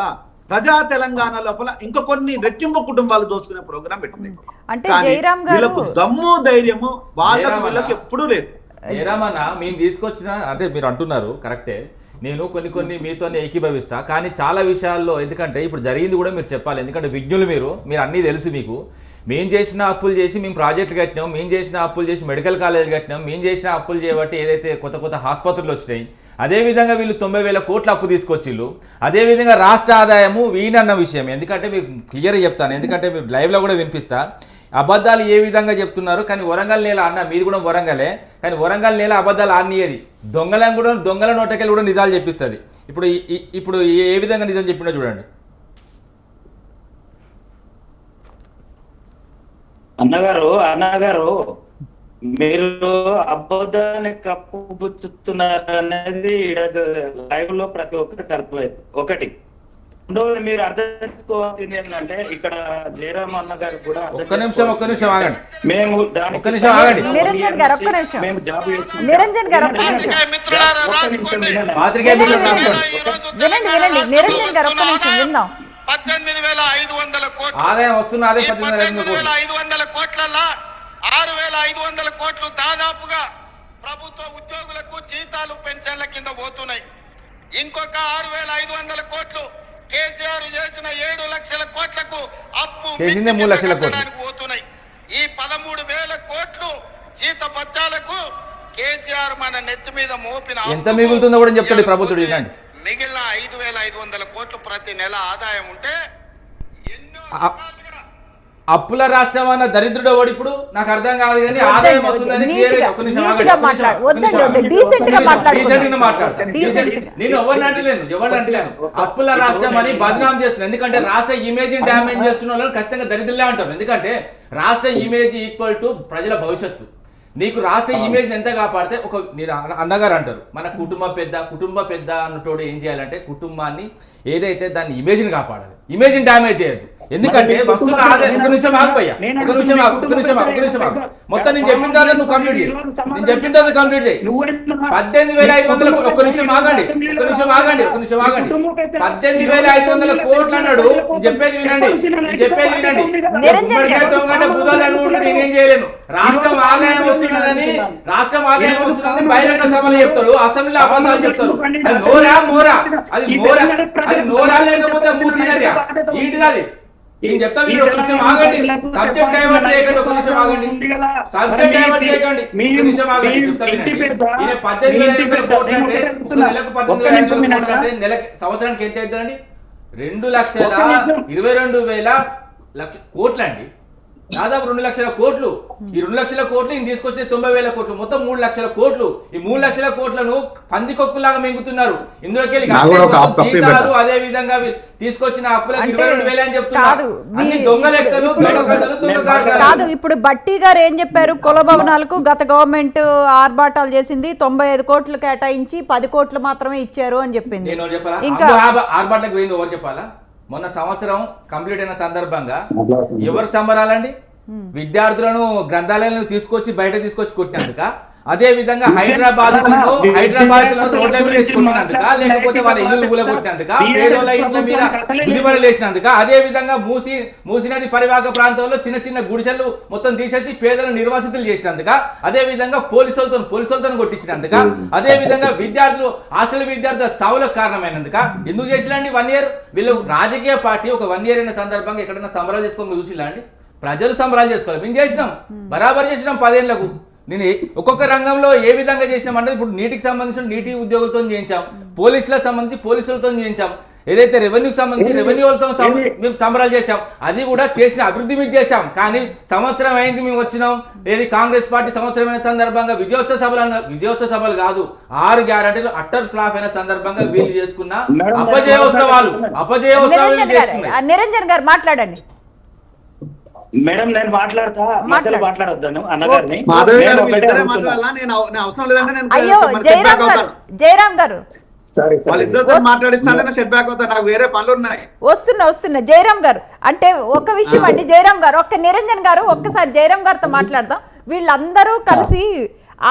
ప్రజా తెలంగాణ లోపల ఇంకా కొన్ని రెట్టింపు కుటుంబాలు దోసుకునే ప్రోగ్రాం పెట్టింది. అంటే జయరామ్ గారు వీళ్ళకు దమ్ము ధైర్యము వీళ్ళకి ఎప్పుడూ లేదు. జయరామన్న మేము తీసుకొచ్చిన అంటే మీరు అంటున్నారు కరెక్టే, నేను కొన్ని మీతోనే ఏకీభవిస్తా. కానీ చాలా విషయాల్లో ఎందుకంటే ఇప్పుడు జరిగింది కూడా మీరు చెప్పాలి. ఎందుకంటే విజ్ఞులు మీరు అన్నీ తెలుసు. మీకు మేము చేసిన అప్పులు చేసి మేము ప్రాజెక్టులు కట్టినాం, మేము చేసిన అప్పులు చేసి మెడికల్ కాలేజీలు కట్టినాం, మేము చేసిన అప్పులు చేయబట్టి ఏదైతే కొత్త ఆసుపత్రులు వచ్చినాయి, అదేవిధంగా వీళ్ళు 90,000 కోట్ల అప్పు తీసుకొచ్చిళ్ళు. అదేవిధంగా రాష్ట్ర ఆదాయము వీనన్న విషయం ఎందుకంటే మీకు క్లియర్గా చెప్తాను, ఎందుకంటే మీరు లైవ్లో కూడా వినిపిస్తా. అబద్ధాలు ఏ విధంగా చెప్తున్నారు. కానీ వరంగల్ నేల అన్న మీది కూడా వరంగలే, కానీ వరంగల్ నేల అబద్ధాలు ఆడినది. దొంగల నోటకెళ్ళి కూడా నిజాలు చెప్పిస్తుంది. ఇప్పుడు ఏ విధంగా నిజం చెప్పిండో చూడండి. అన్నగారు మీరు అబద్ధాన్ని కప్పుపుచ్చుతున్నారు అనేది లైవ్ లో ప్రతి ఒక్కరికి అర్థమైంది. ఒకటి రెండోది మీరు అర్థం చేసుకోవాల్సింది ఏంటంటే ఇక్కడ జయరామ్ అన్న గారు కూడా ఒక్క నిమిషం ఆగండి. మేము నిరంజన్ గారు ఒక్క నిమిషం, మేము జాబ్ చేస్తున్నాం. నిరంజన్ గారు ఒక్క నిమిషం నిరంజన్ గారు ఒక్క నిమిషం విందాం. 18,500 కోట్లు ఆదాయం వస్తున్న అదే 18,500 కోట్లలో 6,500 కోట్లు దాదాపుగా ప్రభుత్వ ఉద్యోగులకు జీతాలు పెన్షన్ల కింద పోతున్నాయి. ఇంకొక 6,500 కోట్లు కేసీఆర్ చేసిన 7 లక్షల కోట్లకు అప్పు చేసిందే 3 లక్షల కోట్లు పోతున్నాయి. ఈ 13,000 కోట్లు జీత పత్రాలకు కేసీఆర్ మన నెత్తి మీద మోపిన ఎంత మిగులుతుందో కూడా చెప్తాడు ప్రభుత్వం. మిగిలిన 5,500 కోట్లు ప్రతి నెల ఆదాయం ఉంటే ఎన్నో అప్పుల రాష్ట్రం అన్న దరిద్రుడు వాడు ఇప్పుడు నాకు అర్థం కాదు. కానీ ఆదాయం వస్తుందని నేను ఎవరిని అంటలేను. అప్పుల రాష్ట్రం అని బదనాం చేస్తున్నాను. ఎందుకంటే రాష్ట్ర ఇమేజ్ డ్యామేజ్ చేస్తున్న వాళ్ళని ఖచ్చితంగా దరిద్రులే అంటారు. ఎందుకంటే రాష్ట్ర ఇమేజ్ ఈక్వల్ టు ప్రజల భవిష్యత్తు. నీకు రాష్ట్ర ఇమేజ్ ఎంత కాపాడితే నేను అన్నగారు అంటారు మన కుటుంబ పెద్ద అన్నటోడు ఏం చేయాలంటే కుటుంబాన్ని ఏదైతే దాన్ని ఇమేజ్ని కాపాడాలి, ఇమేజ్ని డ్యామేజ్ చేయద్దు. ఎందుకంటే వస్తున్న ఆదాయం ఒక నిమిషం ఆగిపోయా మొత్తం నేను చెప్పిన తర్వాత నువ్వు కంప్లీట్ చేయి. నేను చెప్పిన తర్వాత కంప్లీట్ చేయి. 18,500 ఒక్క నిమిషం ఆగండి. 18,500 కోట్లు అన్నాడు. చెప్పేది వినండి. దొంగంటే భుజాలు నేనేం చేయలేను. రాష్ట్రం ఆదాయం వస్తున్నదని బహిరంగ సభలు చెప్తాడు, అసెంబ్లీలో అబద్ధాలు చెప్తారు. అది నోరా లేకపోతే మూసినది ఏంటిది? అది నేను చెప్తా. మీరు ఒక నిమిషం ఆగండి. సబ్జెక్ట్ డైవర్ట్ చేయకండి. ఒక నిమిషం ఆగండి. సబ్జెక్ట్ డైవర్ట్ చేయకండి. ఒక నిమిషం ఆగండి. చెప్తా వినండి. 18,500 కోట్లు అంటే నెలకు 18,500 కోట్లు అంటే నెలకి సంవత్సరానికి ఎంత అవుతుందండి? 2,22,000 కోట్లు అండి. దాదాపు 2 లక్షల కోట్లు. ఈ 2 లక్షల కోట్లు ఈయన తీసుకొచ్చిన 90,000 కోట్లు, మొత్తం 3 లక్షల కోట్లు. ఈ 3 లక్షల కోట్లను పందికొక్కులాగా మింగుతున్నారు. ఇందులోకి జీతాలు అదే విధంగా తీసుకొచ్చిన అప్పులకు 22,000 అని చెప్తున్నారు. అన్ని దొంగ లెక్కలు, కాదు. ఇప్పుడు బట్టి గారు ఏం చెప్పారు? కుల భవనాలకు గత గవర్నమెంట్ ఆర్భాటాలు చేసింది, 95 కోట్లు కేటాయించి 10 కోట్లు మాత్రమే ఇచ్చారు అని చెప్పింది. నేను చెప్పాలా? ఆర్భాట్లకు పోయింది ఎవరు చెప్పాలా? మొన్న సంవత్సరం కంప్లీట్ అయిన సందర్భంగా ఎవరికి సంబరాలండి? విద్యార్థులను గ్రంథాలయాలను తీసుకొచ్చి బయట తీసుకొచ్చి కొట్టినందుక అదే విధంగా హైదరాబాద్ రోడ్ల మీద వేసుకుంటున్నందుక, లేకపోతే వాళ్ళ ఇల్లు కూలగొట్టినందుక, పేదోళ్ళ ఇంట్ల మీద ఉదిబడలేసినందుక, అదే విధంగా మూసీ నది పరివాహక ప్రాంతంలో చిన్న చిన్న గుడిసెలు మొత్తం తీసేసి పేదలను నిర్వాసితులు చేసినందుక, అదే విధంగా పోలీసులతో కొట్టించినందుక, అదే విధంగా హాస్టల్ విద్యార్థుల చావులకు కారణమైనందుక ఎందుకు చేసినండి 1 year? వీళ్ళు రాజకీయ పార్టీ ఒక 1 year అయిన సందర్భంగా ఎక్కడైనా సంబరాలు చేసుకోమని చూసిలా అండి? ప్రజలు సంబరాలు చేసుకోవాలి. మేము చేసినాం, బరాబర్ చేసినాం 10 ఏళ్లకు. నేను ఒక్కొక్క రంగంలో ఏ విధంగా చేసినామంటే, ఇప్పుడు నీటికి సంబంధించిన నీటి ఉద్యోగులతో చేయించాం, పోలీసులకు సంబంధించి పోలీసులతో చేయించాం, ఏదైతే రెవెన్యూకి సంబంధించి రెవెన్యూలతో మేము సంబరాలు చేశాం. అది కూడా చేసిన అభివృద్ధి మీద చేశాం. కానీ సంవత్సరం అయింది మేము వచ్చినాం, ఏది కాంగ్రెస్ పార్టీ సంవత్సరమైన సందర్భంగా విజయోత్సవ సభలు కాదు, 6 గ్యారెంటీలు అట్టర్ ఫ్లాప్ అయిన సందర్భంగా వీళ్ళు చేసుకున్న అపజయోత్సవాలు చేసుకున్నాయి. నిరంజన్ గారు మాట్లాడండి. మేడం నేను మాట్లాడొద్దాను అన్నగారిని. అయ్యో జయరామ్ గారు వస్తున్నా జయరామ్ గారు అంటే ఒక విషయం అండి. జయరామ్ గారు నిరంజన్ గారు ఒక్కసారి జయరామ్ గారితో మాట్లాడదాం. వీళ్ళందరూ కలిసి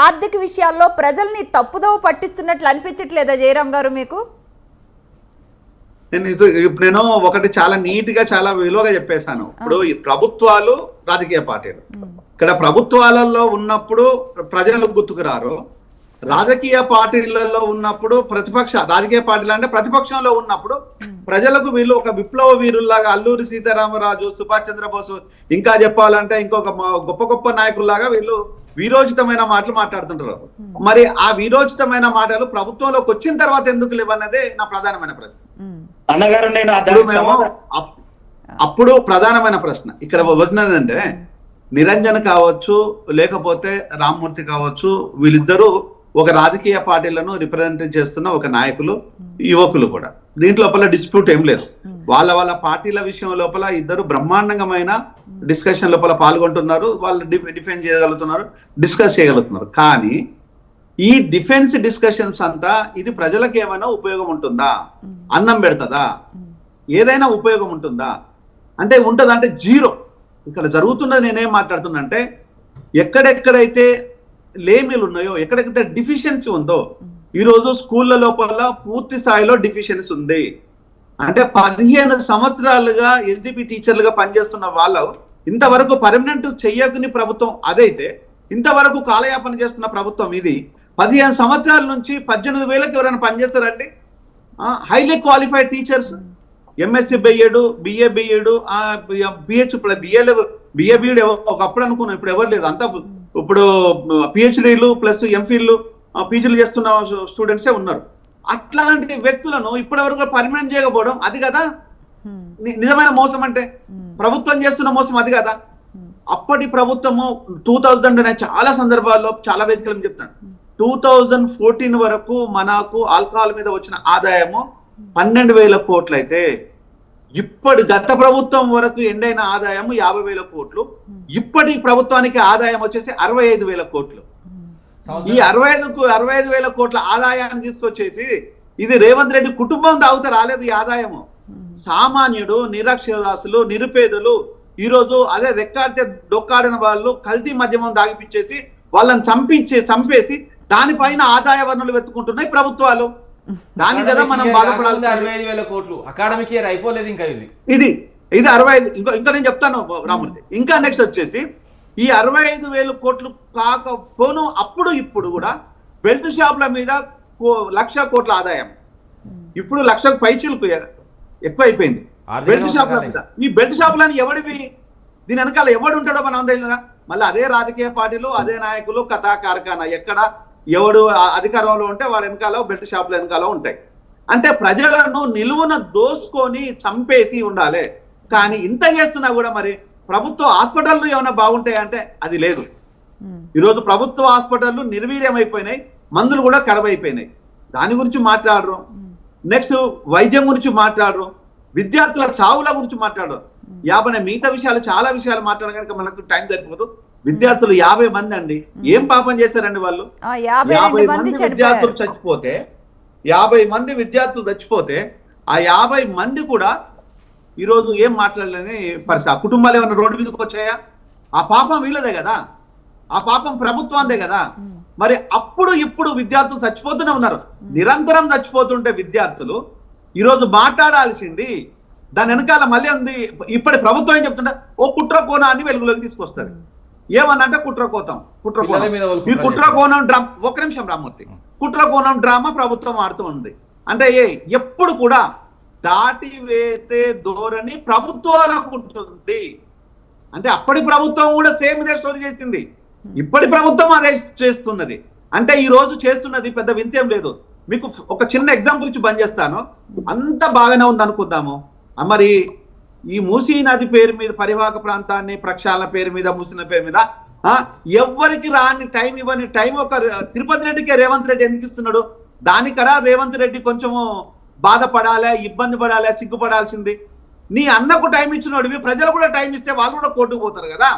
ఆర్థిక విషయాల్లో ప్రజల్ని తప్పుదోవ పట్టిస్తున్నట్లు అనిపించట్లేదా జయరామ్ గారు మీకు? నేను ఒకటి చాలా నీట్ గా చాలా విలువగా చెప్పేశాను. ఇప్పుడు ఈ ప్రభుత్వాలు రాజకీయ పార్టీలు, ఇక్కడ ప్రభుత్వాలలో ఉన్నప్పుడు ప్రజలు గుర్తుకురారు, రాజకీయ పార్టీలలో ఉన్నప్పుడు రాజకీయ పార్టీలు అంటే ప్రతిపక్షంలో ఉన్నప్పుడు ప్రజలకు వీళ్ళు ఒక విప్లవ వీరుల్లాగా, అల్లూరి సీతారామరాజు, సుభాష్ చంద్రబోసు, ఇంకా చెప్పాలంటే ఇంకొక గొప్ప గొప్ప నాయకుల్లాగా వీళ్ళు వీరోచితమైన మాటలు మాట్లాడుతుంటారు. మరి ఆ వీరోచితమైన మాటలు ప్రభుత్వంలోకి వచ్చిన తర్వాత ఎందుకు లేవన్నదే నా ప్రధానమైన ప్రశ్న. అన్నగారు నేను అప్పుడు ప్రధానమైన ప్రశ్న ఇక్కడ వచ్చినదంటే, నిరంజన్ కావచ్చు లేకపోతే రామ్మూర్తి కావచ్చు, వీళ్ళిద్దరూ ఒక రాజకీయ పార్టీలను రిప్రజెంట్ చేస్తున్న ఒక నాయకులు, యువకులు కూడా. దీంట్లో లోపల డిస్ప్యూట్ ఏం లేదు. వాళ్ళ పార్టీల విషయం లోపల ఇద్దరు బ్రహ్మాండంగమైన డిస్కషన్ లోపల పాల్గొంటున్నారు, వాళ్ళు డిఫెన్స్ చేయగలుగుతున్నారు, డిస్కస్ చేయగలుగుతున్నారు. కానీ ఈ డిఫెన్స్ డిస్కషన్స్ అంతా ఇది ప్రజలకు ఏమైనా ఉపయోగం ఉంటుందా? అన్నం పెడుతుందా? ఏదైనా ఉపయోగం ఉంటుందా అంటే ఉంటుందంటే జీరో. ఇక్కడ జరుగుతున్నది నేనేం మాట్లాడుతున్నా అంటే, ఎక్కడెక్కడైతే లేమిలు ఉన్నాయో, ఎక్కడెక్కడైతే డిఫిషియన్సీ ఉందో, ఈరోజు స్కూళ్ళ లోపల పూర్తి స్థాయిలో డిఫిషియన్సీ ఉంది. అంటే 15 సంవత్సరాలుగా ఎస్డిపి టీచర్లుగా పనిచేస్తున్న వాళ్ళు ఇంతవరకు పర్మనెంట్ చెయ్యకుని ప్రభుత్వం అదైతే, ఇంతవరకు కాలయాపన చేస్తున్న ప్రభుత్వం ఇది. 15 సంవత్సరాల నుంచి 18,000కి ఎవరైనా పనిచేస్తారండి? Highly qualified teachers, MSc BEd, BA BEd, BH BA BEd ఒకప్పుడు అనుకున్నాం, ఇప్పుడు ఎవరు లేదు. అంతా ఇప్పుడు పిహెచ్డీలు ప్లస్ ఎంఫిల్లు పీజీలు చేస్తున్న స్టూడెంట్సే ఉన్నారు. అట్లాంటి వ్యక్తులను ఇప్పటివరకు పర్మనెంట్ చేయకపోవడం అది కదా నిజమైన మోసం. అంటే ప్రభుత్వం చేస్తున్న మోసం అది కదా. అప్పటి ప్రభుత్వము 2000 నేను చాలా సందర్భాల్లో చాలా వేదికలు చెప్తాను, 2014 వరకు మనకు ఆల్కహాల్ మీద వచ్చిన ఆదాయము 12,000 కోట్లు అయితే, ఇప్పటి గత ప్రభుత్వం వరకు ఎండైన ఆదాయం 50,000 కోట్లు, ఇప్పటి ప్రభుత్వానికి ఆదాయం వచ్చేసి 65,000 కోట్లు. ఈ 65,000 కోట్ల ఆదాయాన్ని తీసుకొచ్చేసి ఇది రేవంత్ రెడ్డి కుటుంబం తాగుతా రాలేదు ఈ ఆదాయము. సామాన్యుడు, నిరక్షరాస్యులు, నిరుపేదలు ఈరోజు అదే రెక్కాడితే డొక్కాడిన వాళ్ళు కల్తీ మద్యమం దాగిపించేసి వాళ్ళని చంపేసి దానిపైన ఆదాయ వనరులు వెతుకుంటున్నాయి ప్రభుత్వాలు. దాని కదా మనం బాధపడాలి. 65,000 కోట్లు అకాడమిక్ ఇయర్ అయిపోలేదు ఇంకా ఇది 65. ఇంకా నేను చెప్తాను రామూర్తి. ఇంకా నెక్స్ట్ వచ్చేసి ఈ 65,000 కోట్లు కాకపోను అప్పుడు ఇప్పుడు కూడా బెల్ట్ షాపుల మీద 1,00,000 కోట్ల ఆదాయం, ఇప్పుడు 1,00,000 పైచీలకు ఎక్కువ అయిపోయింది బెల్ట్ షాపుల మీద. ఈ బెల్ట్ షాపులని ఎవడివి? దీని వెనకాల ఎవడు ఉంటాడో మనం అందరిగా. మళ్ళీ అదే రాజకీయ పార్టీలు, అదే నాయకులు, కథా కార్ఖానా. ఎక్కడ ఎవడు అధికారంలో ఉంటే వాడు వెనకాల బెల్ట్ షాపుల వెనకాల ఉంటాయి. అంటే ప్రజలను నిలువున దోసుకొని చంపేసి ఉండాలి. కానీ ఇంత చేస్తున్నా కూడా మరి ప్రభుత్వ హాస్పిటళ్ళు ఏమైనా బాగుంటాయంటే అది లేదు. ఈరోజు ప్రభుత్వ హాస్పిటళ్ళు నిర్వీర్యమైపోయినాయి, మందులు కూడా ఖరాబ్ అయిపోయినాయి. దాని గురించి మాట్లాడరు. నెక్స్ట్ వైద్యం గురించి మాట్లాడరు, విద్యార్థుల చావుల గురించి మాట్లాడరు. మిగతా విషయాలు చాలా విషయాలు మాట్లాడడానికి మనకు టైం సరిపోదు. విద్యార్థులు 50 మంది అండి, ఏం పాపం చేశారండి వాళ్ళు? 50 మంది విద్యార్థులు చచ్చిపోతే, 50 మంది విద్యార్థులు చచ్చిపోతే ఆ 50 మంది కూడా ఈరోజు ఏం మాట్లాడలేని పరిస్థితి. ఆ కుటుంబాలు ఏమైనా రోడ్డు మీదకి వచ్చాయా? ఆ పాపం వీళ్ళదే కదా, ఆ పాపం ప్రభుత్వాందే కదా. మరి అప్పుడు ఇప్పుడు విద్యార్థులు చచ్చిపోతూనే ఉన్నారు. నిరంతరం చచ్చిపోతుంటే విద్యార్థులు ఈరోజు మాట్లాడాల్సింది దాని వెనకాల మళ్ళీ ఉంది. ఇప్పటి ప్రభుత్వం ఏం చెప్తుంటే ఓ కుట్ర కోణాన్ని వెలుగులోకి తీసుకొస్తారు. ఏమన్నంటే కుట్రకోణం ఈ కుట్రకోణం డ్రామా. ఒక నిమిషం రామ్మూర్తి, కుట్రకోణం డ్రామా ప్రభుత్వం ఆడుతూ ఉంది. అంటే ఎప్పుడు కూడా దాటివేతే ధోరణి ప్రభుత్వాలకు ఉంటుంది. అంటే అప్పటి ప్రభుత్వం కూడా సేమ్ ఇదే స్టోరీ చేసింది, ఇప్పటి ప్రభుత్వం అదే చేస్తున్నది. అంటే ఈ రోజు చేస్తున్నది పెద్ద వింతేం లేదు. మీకు ఒక చిన్న ఎగ్జాంపుల్ ఇచ్చి బంద్ చేస్తాను. అంత బాగానే ఉంది అనుకుందాము, మరి ఈ మూసీ నది పేరు మీద పరివాహక ప్రాంతాన్ని ప్రక్షాళన పేరు మీద మూసిన పేరు మీద ఎవ్వరికి రాని టైం ఇవ్వని టైం ఒక తిరుపతి రెడ్డికి రేవంత్ రెడ్డి ఎందుకు ఇస్తున్నాడు? దానికరా రేవంత్ రెడ్డి కొంచెము బాధపడాలి, ఇబ్బంది పడాలి, సిగ్గుపడాల్సింది. నీ అన్నకు టైం ఇచ్చినోడివి ప్రజలు కూడా టైం ఇస్తే వాళ్ళు కూడా కోర్టుకు పోతారు కదా.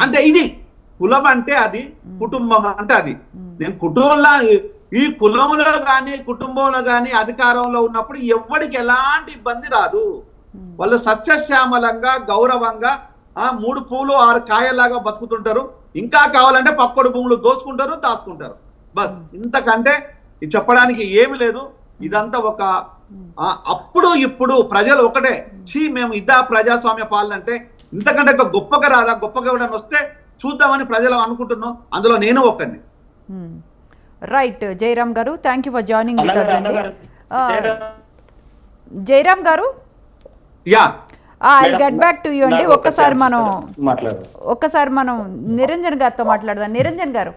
అంటే ఇది కులం అంటే అది, కుటుంబం అంటే అది. నేను కుటుంబంలో ఈ కులంలో కానీ కుటుంబంలో కానీ అధికారంలో ఉన్నప్పుడు ఎవ్వడికి ఎలాంటి ఇబ్బంది రాదు. వాళ్ళు సస్యశ్యామలంగా గౌరవంగా 3 పూలు 6 కాయలాగా బతుకుతుంటారు. ఇంకా కావాలంటే పక్కడు భూములు దోసుకుంటారు, దాచుకుంటారు. బస్ ఇంతకంటే ఇది చెప్పడానికి ఏమి లేదు. ఇదంతా ఒక అప్పుడు ఇప్పుడు ప్రజలు ఒకటే మేము ఇదా ప్రజాస్వామ్య పాలన అంటే ఇంతకంటే ఒక గొప్పగా రాదా, గొప్పగా ఎవడని వస్తే చూద్దామని ప్రజలు అనుకుంటున్నాం. అందులో నేను ఒక్కడిని. Right Jayaram garu, thank you for joining with us. Jayaram garu, yeah I get back to you అండి. ఒక్కసారి మనం నిరంజన్ గారితో మాట్లాడదాం. నిరంజన్ గారు,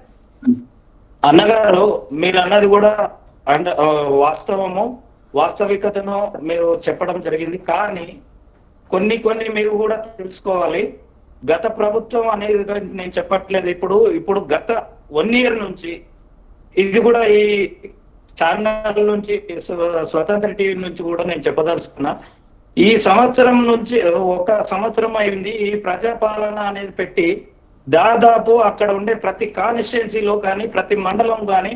అన్నగారు మీరు అన్నది కూడా వాస్తవికతను మీరు చెప్పడం జరిగింది. కానీ కొన్ని మీరు కూడా తెలుసుకోవాలి. గత ప్రభుత్వం అనేది నేను చెప్పట్లేదు. ఇప్పుడు గత 1 year నుంచి ఇది కూడా ఈ ఛానల్ నుంచి స్వతంత్ర టీవీ నుంచి కూడా నేను చెప్పదలుచుకున్నా. ఈ సంవత్సరం నుంచి 1 సంవత్సరం అయింది ఈ ప్రజాపాలన అనేది పెట్టి, దాదాపు అక్కడ ఉండే ప్రతి కాన్స్టిట్యున్సీలో కానీ ప్రతి మండలం కానీ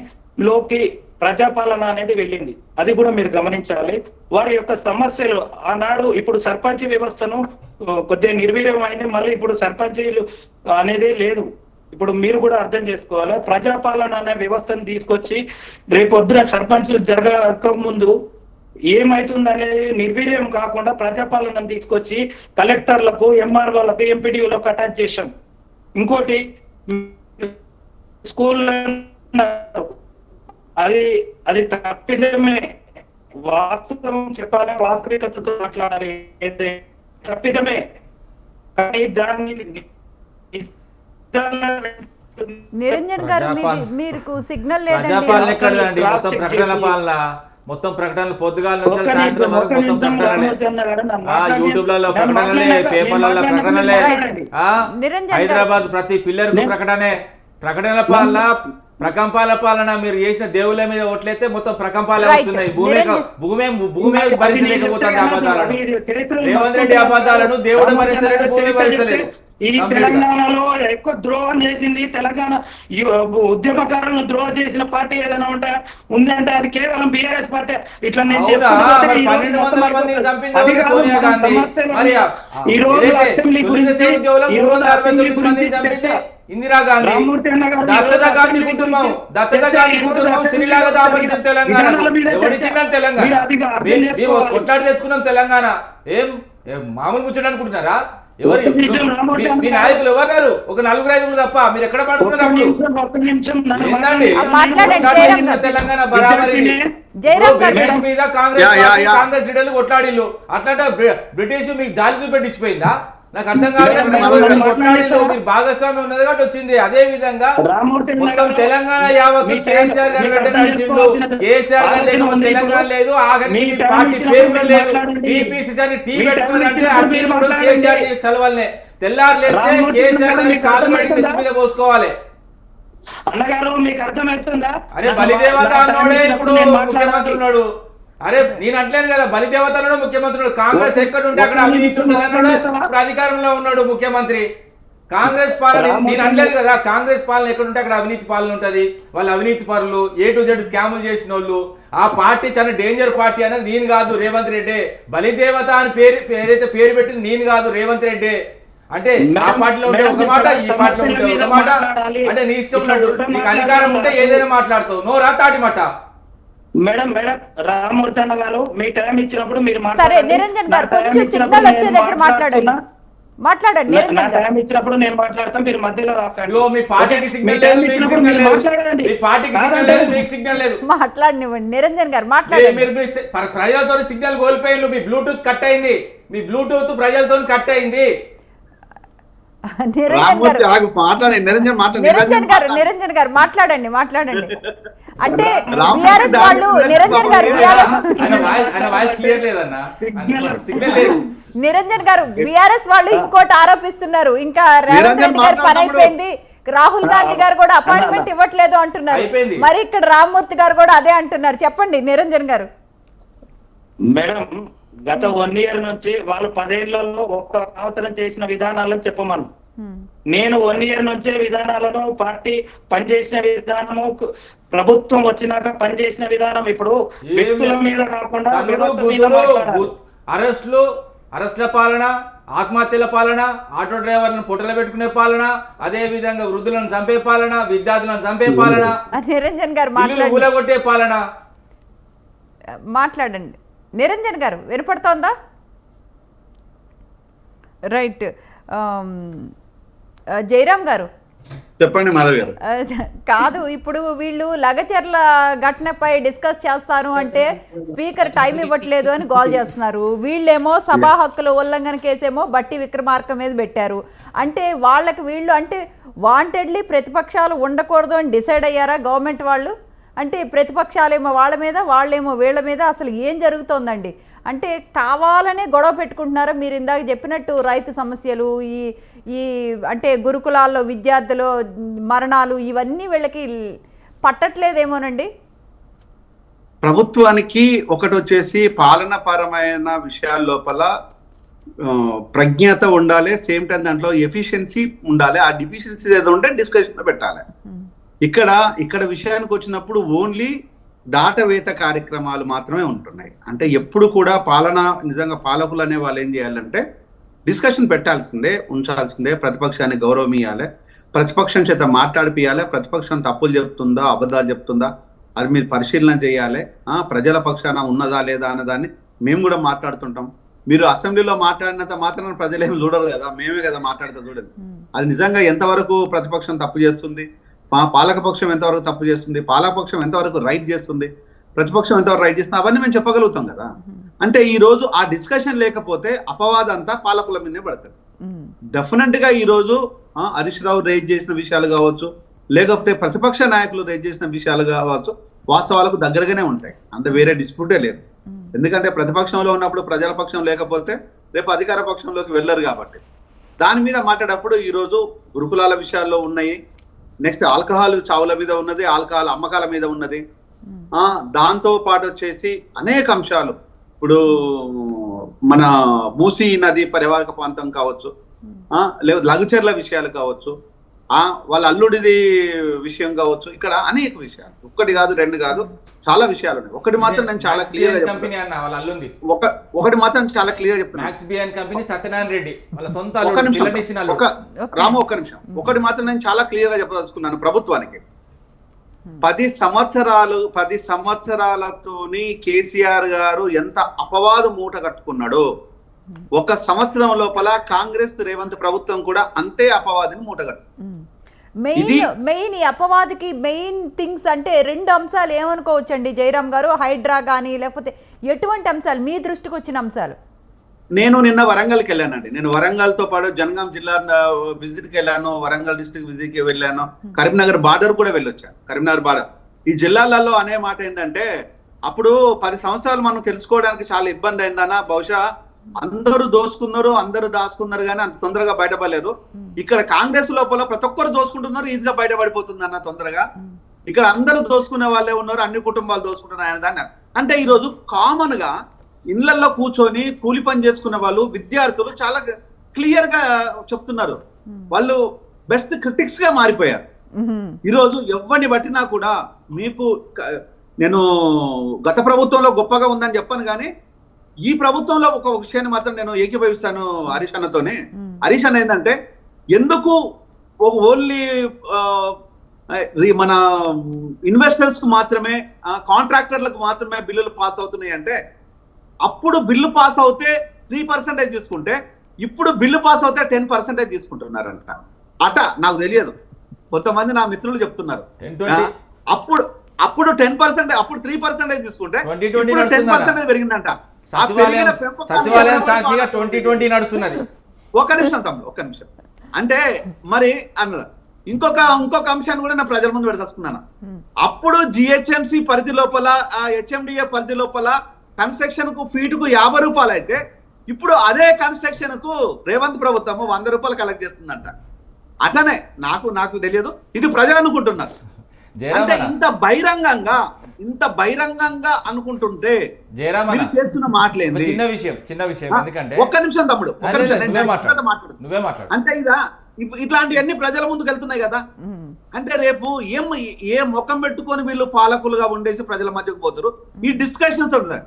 లోకి ప్రజాపాలన అనేది వెళ్ళింది. అది కూడా మీరు గమనించాలి. వారి యొక్క సమస్యలు ఆనాడు ఇప్పుడు సర్పంచ్ వ్యవస్థను కొద్దిగా నిర్వీర్యమైంది. మళ్ళీ ఇప్పుడు సర్పంచీలు అనేది లేదు. ఇప్పుడు మీరు కూడా అర్థం చేసుకోవాలి. ప్రజాపాలన అనే వ్యవస్థను తీసుకొచ్చి రేపొద్దున సర్పంచులు జరగక ముందు ఏమైతుందనేది నిర్వీర్యం కాకుండా ప్రజాపాలనను తీసుకొచ్చి కలెక్టర్లకు, ఎంఆర్ఓలకు, ఎంపీడీఓలకు అటాచ్ చేశాం. ఇంకోటి స్కూల్ అది తప్పిదమే. వాస్తవం చెప్పాలి, వాస్తవికతతో మాట్లాడాలి. తప్పిదమే, కానీ దాన్ని నిరంజన్ గారు మీకు సిగ్నల్ లేదండి. మొత్తం ప్రకటన పాలన, మొత్తం ప్రకటనలు పొద్దుగాల నుంచి సాయంత్రం వరకు మొత్తం ప్రకటనలే. యూట్యూబ్లలో ప్రకటనలే, పేపర్లలో ప్రకటనలే, హైదరాబాద్ ప్రతి పిల్లర్ కు ప్రకటనల పాలన, ప్రకంపాల పాలన. మీరు చేసిన దేవుళ్ళ మీద ఓట్లయితే మొత్తం ప్రకంపాలే వస్తున్నాయి. భూమే భరించలేకపోతుంది అబద్ధాలను. రేవంత్ రెడ్డి అబద్ధాలను దేవుడు భరిస్తలేడు, భూమి భరిస్తలేదు. ఈ తెలంగాణలో ఎక్కువ ద్రోహం చేసింది తెలంగాణ ఉద్యమకారులను ద్రోహం చేసిన పార్టీ ఏదైనా ఉందంటే అది కేవలం బీఆర్ఎస్ పార్టీ. ఇట్లా నేను ఈ రోజు అసెంబ్లీ గురించి ఇందిరా గాంధీ, దత్తత గాంధీ కుటుంబం శ్రీలాగా దాపరించిన తెలంగాణ కొట్లాడి తెచ్చుకున్నాం తెలంగాణ. ఏం మామూలు ముచ్చట అనుకుంటున్నారా? ఎవరు మీ నాయకులు ఎవరు? ఒక 4-5 తప్ప. మీరు ఎక్కడ పడుతున్నారు? తెలంగాణ బరాబరి బ్రిటిష్ మీద కాంగ్రెస్ లీడర్లు కొట్లాడిల్లు. అట్లా బ్రిటిష్ మీకు జాలి చూపెట్టించిపోయిందా? నాకు అర్థం కాదు. కొట్లాడిల్లో మీరు భాగస్వామ్యం ఉన్నది కాబట్టి వచ్చింది. అదే విధంగా మొత్తం తెలంగాణ యావత్ కేసీఆర్ గారు వెంట నడిచిండు. కేసీఆర్ గారు లేకపోతే తెలంగాణ లేదు. ఆఖరికి పార్టీ పేరు కూడా లేదు. టీపీసీసీ అని టీ పెట్టుకున్నారంటే ఆ టీ కూడా కేసీఆర్ చలవాలనే. తెల్లారు లేస్తే కేసీఆర్ గారి కాలు పడి తెచ్చి మీద పోసుకోవాలి. అన్నగారు మీకు అర్థమవుతుందా? అరే బలిదేవత అన్నోడే ఇప్పుడు ముఖ్యమంత్రి ఉన్నాడు. అరే నేను అంటలేను కదా, బలిదేవతలను ముఖ్యమంత్రి. కాంగ్రెస్ ఎక్కడ ఉంటే అక్కడ అవినీతి ఉంటుంది అన్నాడు. ఇప్పుడు అధికారంలో ఉన్నాడు ముఖ్యమంత్రి. కాంగ్రెస్ పాలన నేను అనలేదు కదా, కాంగ్రెస్ పాలన ఎక్కడ ఉంటే అక్కడ అవినీతి పాలన ఉంటుంది. వాళ్ళు అవినీతి పరులు, A to Z స్కాములు చేసిన వాళ్ళు. ఆ పార్టీ చాలా డేంజర్ పార్టీ అనేది నేను కాదు, రేవంత్ రెడ్డి. బలిదేవత అని పేరు ఏదైతే పేరు పెట్టింది నేను కాదు, రేవంత్ రెడ్డి. అంటే ఆ పార్టీలో ఉంటే ఒక మాట, ఈ పార్టీలో ఉంటే ఒక మాట, అంటే నీ ఇష్టం ఉన్నట్టు, నీకు అధికారం ఉంటే ఏదైనా మాట్లాడతావు, నోరా తాటి మాట. మేడం రామమూర్తి అన్న గారు మీ టైం ఇచ్చినప్పుడు మీరు సరే మాట్లాడండి. నిరంజన్ గారు నా టైం కొంచెం ఇచ్చినప్పుడు సిగ్నల్ వచ్చే నేను దగ్గర మాట్లాడండి. మాట్లాడండి నా నిరంజన్ గారు. టైం ఇచ్చినప్పుడు నేను మాట్లాడతాం, మీరు మధ్యలో రాకండి. ఇగో మీ పార్టీకి సిగ్నల్ లేదు, మీకు సిగ్నల్ లేదు, మీ పార్టీకి సిగ్నల్ లేదు, మీకు సిగ్నల్ లేదు. మాట్లాడనివ్వండి నిరంజన్ గారు మాట్లాడండి. మీరు ప్రజలతో సిగ్నల్ కోల్పోయింది, మీ బ్లూటూత్ కట్ అయింది, మీ బ్లూటూత్ ప్రజలతో కట్ అయింది. నిరంజన్ గారు మాట్లాడండి అంటే బీఆర్ఎస్ వాళ్ళు నిరంజన్ గారు నిరంజన్ గారు బీఆర్ఎస్ వాళ్ళు ఇంకోటి ఆరోపిస్తున్నారు, ఇంకా రేవంత్ రెడ్డి గారి పని అయిపోయింది, రాహుల్ గాంధీ గారు కూడా అపాయింట్మెంట్ ఇవ్వట్లేదు అంటున్నారు. మరి ఇక్కడ రామ్మూర్తి గారు కూడా అదే అంటున్నారు. చెప్పండి నిరంజన్ గారు. మేడం గత 1 year నుంచి వాళ్ళు 10 ఏళ్లలో ఒక్క సంవత్సరం చేసిన విధానాలను చెప్పమను. నేను 1 year నుంచే విధానాలను, పార్టీ పనిచేసిన విధానము, ప్రభుత్వం వచ్చినాక పనిచేసిన విధానం, ఇప్పుడు వ్యక్తుల మీద కాకుండా అరెస్టుల పాలన, ఆత్మహత్యల పాలన, ఆటో డ్రైవర్లను పొట్టలు పెట్టుకునే పాలన, అదే విధంగా వృద్ధులను చంపే పాలన, విద్యార్థులను చంపే పాలన, నిరంజన్ గారు ఊలగొట్టే పాలన. మాట్లాడండి నిరంజన్ గారు, వినపడుతోందా? రైట్. జయరామ్ గారు చెప్పండి మాధవ్ గారు. కాదు, ఇప్పుడు వీళ్ళు లగచర్ల ఘటనపై డిస్కస్ చేస్తారు అంటే స్పీకర్ టైం ఇవ్వట్లేదు అని గోల్ చేస్తున్నారు. వీళ్ళేమో సభా హక్కుల ఉల్లంఘన కేసేమో బట్టి విక్రమార్క మీద పెట్టారు. అంటే వాళ్ళకి వీళ్ళు అంటే వాంటెడ్లీ ప్రతిపక్షాలు ఉండకూడదు అని డిసైడ్ అయ్యారా గవర్నమెంట్ వాళ్ళు? అంటే ప్రతిపక్షాలేమో వాళ్ళ మీద, వాళ్ళేమో వీళ్ళ మీద, అసలు ఏం జరుగుతోందండి? అంటే కావాలనే గొడవ పెట్టుకుంటున్నారా? మీరు ఇందాక చెప్పినట్టు రైతు సమస్యలు, ఈ అంటే గురుకులాల్లో విద్యార్థులు మరణాలు, ఇవన్నీ వీళ్ళకి పట్టట్లేదేమోనండి. ప్రభుత్వానికి ఒకటి వచ్చేసి పాలనాపరమైన విషయాల లోపల ప్రజ్ఞత ఉండాలి, సేమ్ టైం దాంట్లో ఎఫిషియన్సీ ఉండాలి. ఆ డిఫిషియన్సీ ఏదో ఉంటే డిస్కషన్ పెట్టాలి. ఇక్కడ విషయానికి వచ్చినప్పుడు ఓన్లీ దాటవేత కార్యక్రమాలు మాత్రమే ఉంటున్నాయి. అంటే ఎప్పుడు కూడా పాలన, నిజంగా పాలకులు అనే వాళ్ళు ఏం చేయాలంటే డిస్కషన్ పెట్టాల్సిందే, ఉంచాల్సిందే, ప్రతిపక్షాన్ని గౌరవం ఇవ్వాలి, ప్రతిపక్షం చేత మాట్లాడిపియాలి, ప్రతిపక్షం తప్పులు చెప్తుందా అబద్ధాలు చెప్తుందా అది మీరు పరిశీలన చేయాలి. ప్రజల పక్షాన ఉన్నదా లేదా అన్నదాన్ని మేము కూడా మాట్లాడుతుంటాం. మీరు అసెంబ్లీలో మాట్లాడినంత మాత్రాన ప్రజలేమి చూడరు కదా, మేమే కదా మాట్లాడితే చూడదు. అది నిజంగా ఎంతవరకు ప్రతిపక్షం తప్పు చేస్తుంది, పాలకపక్షం ఎంతవరకు తప్పు చేస్తుంది, పాలకపక్షం ఎంతవరకు రైట్ చేస్తుంది, ప్రతిపక్షం ఎంతవరకు రైట్ చేస్తుంది, అవన్నీ మేము చెప్పగలుగుతాం కదా. అంటే ఈ రోజు ఆ డిస్కషన్ లేకపోతే అపవాదం అంతా పాలకుల మీదనే పడుతుంది. డెఫినెట్ గా ఈ రోజు హరీష్ రావు రేజ్ చేసిన విషయాలు కావచ్చు, లేకపోతే ప్రతిపక్ష నాయకులు రేజ్ చేసిన విషయాలు కావచ్చు, వాస్తవాలకు దగ్గరగానే ఉంటాయి. అంత వేరే డిస్ప్యూటే లేదు. ఎందుకంటే ప్రతిపక్షంలో ఉన్నప్పుడు ప్రజల పక్షం లేకపోతే రేపు అధికార పక్షంలోకి వెళ్ళరు కాబట్టి దాని మీద మాట్లాడేటప్పుడు ఈ రోజు గురుకులాల విషయాల్లో ఉన్నాయి, నెక్స్ట్ ఆల్కహాల్ చావుల మీద ఉన్నది, ఆల్కహాల్ అమ్మకాల మీద ఉన్నది, దాంతో పాటు వచ్చేసి అనేక అంశాలు. ఇప్పుడు మన మూసీ నది పరివాహక ప్రాంతం కావచ్చు, లేదా లఘుచర్ల విషయాలు కావచ్చు, వాళ్ళ అల్లుడిది విషయం కావచ్చు, ఇక్కడ అనేక విషయాలు, ఒక్కటి కాదు రెండు కాదు చాలా విషయాలు ఉన్నాయి. ఒకటి మాత్రం నేను చాలా క్లియర్ గా చెప్తాను, ఒకటి మాత్రం చాలా క్లియర్ చెప్తాను. సత్యనారాయణ రెడ్డి వాళ్ళ సొంత రాము ఒక్క నిమిషం, ఒకటి మాత్రం నేను చాలా క్లియర్ గా చెప్పదలుచుకున్నాను. ప్రభుత్వానికి 10 సంవత్సరాలతోని కేసీఆర్ గారు ఎంత అపవాదు మూట కట్టుకున్నాడో, 1 సంవత్సరం లోపల కాంగ్రెస్ రేవంత్ ప్రభుత్వం కూడా అంతే అపవాదిని మూటగట్టు. మెయిన్ ఈ అపవాదికి మెయిన్ థింగ్స్ అంటే 2 అంశాలు ఏమనుకోవచ్చండి జయరామ్ గారు? హైడ్రా కానీ లేకపోతే ఎటువంటి అంశాలు మీ దృష్టికి వచ్చిన అంశాలు? నేను నిన్న వరంగల్కి వెళ్ళానండి. నేను వరంగల్తో పాటు జనగాం జిల్లా విజిట్కి వెళ్ళాను, వరంగల్ డిస్ట్రిక్ట్ విజిట్కి వెళ్ళాను, కరీంనగర్ బార్డర్ కూడా వెళ్ళొచ్చాను. కరీంనగర్ బార్డర్ ఈ జిల్లాలలో అనే మాట ఏంటంటే, అప్పుడు 10 సంవత్సరాలు మనం తెలుసుకోవడానికి చాలా ఇబ్బంది అయిందన్న. బహుశా అందరూ దోసుకున్నారు, అందరూ దాచుకున్నారు, కానీ అంత తొందరగా బయటపడలేదు. ఇక్కడ కాంగ్రెస్ లోపల ప్రతి ఒక్కరు దోసుకుంటున్నారు, ఈజీగా బయటపడిపోతుంది అన్న తొందరగా. ఇక్కడ అందరూ దోసుకునే వాళ్ళే ఉన్నారు, అన్ని కుటుంబాలు దోసుకుంటున్నాయని దాన్ని. అంటే ఈరోజు కామన్ గా ఇళ్లలో కూర్చొని కూలి పని చేసుకునే వాళ్ళు, విద్యార్థులు చాలా క్లియర్ గా చెప్తున్నారు. వాళ్ళు బెస్ట్ క్రిటిక్స్ గా మారిపోయారు. ఈరోజు ఎవరిని బట్టినా కూడా మీకు నేను గత ప్రభుత్వంలో గొప్పగా ఉందని చెప్పాను, కానీ ఈ ప్రభుత్వంలో ఒక విషయాన్ని మాత్రం నేను ఏకీభవిస్తాను హరీష్ అన్నతోనే. హరీష్ అన్న ఏంటంటే ఎందుకు ఓన్లీ మన ఇన్వెస్టర్స్ కు మాత్రమే కాంట్రాక్టర్లకు మాత్రమే బిల్లులు పాస్ అవుతున్నాయి అంటే, అప్పుడు బిల్లు పాస్ అవుతే 3% తీసుకుంటే ఇప్పుడు బిల్లు పాస్ అవుతే 10% తీసుకుంటున్నారంట అట. నాకు తెలియదు, కొంతమంది నా మిత్రులు చెప్తున్నారు. అప్పుడు 10%, అప్పుడు 3% తీసుకుంటే 10% పెరిగిందంట. సచివాలయం సాక్షిగా 2020 నడుస్తున్నది. ఒక్క నిమిషం తమ్ముడు, ఒక్క నిమిషం. అంటే మరి అన్నది ఇంకొక అంశాన్ని కూడా నా ప్రజల ముందు పెడతాసుకున్నాను. అప్పుడు జిహెచ్ఎంసి పరిధి లోపల, హెచ్ఎండిఏ పరిధి లోపల కన్స్ట్రక్షన్ కు ఫీటుకు 50 రూపాయలు అయితే ఇప్పుడు అదే కన్స్ట్రక్షన్ కు రేవంత్ ప్రభుత్వం 100 రూపాయలు కలెక్ట్ చేస్తుందంట. అట్లనే నాకు తెలియదు, ఇది ప్రజలు అనుకుంటున్నారు. అంటే ఇంత బహిరంగంగా అనుకుంటుంటే మీరు చేస్తున్న మాటలేంది? చిన్న విషయం ఎందుకంటే ఒక్క నిమిషం తమ్ముడు, నువ్వే మాట్లాడు. అంటే ఇట్లాంటివన్నీ ప్రజల ముందుకు వెళ్తున్నాయి కదా. అంటే రేపు ఏ ముఖం పెట్టుకొని వీళ్ళు పాలకులుగా ఉండేసి ప్రజల మధ్యకు పోతారు. ఈ డిస్కషన్స్ ఉంటాయి.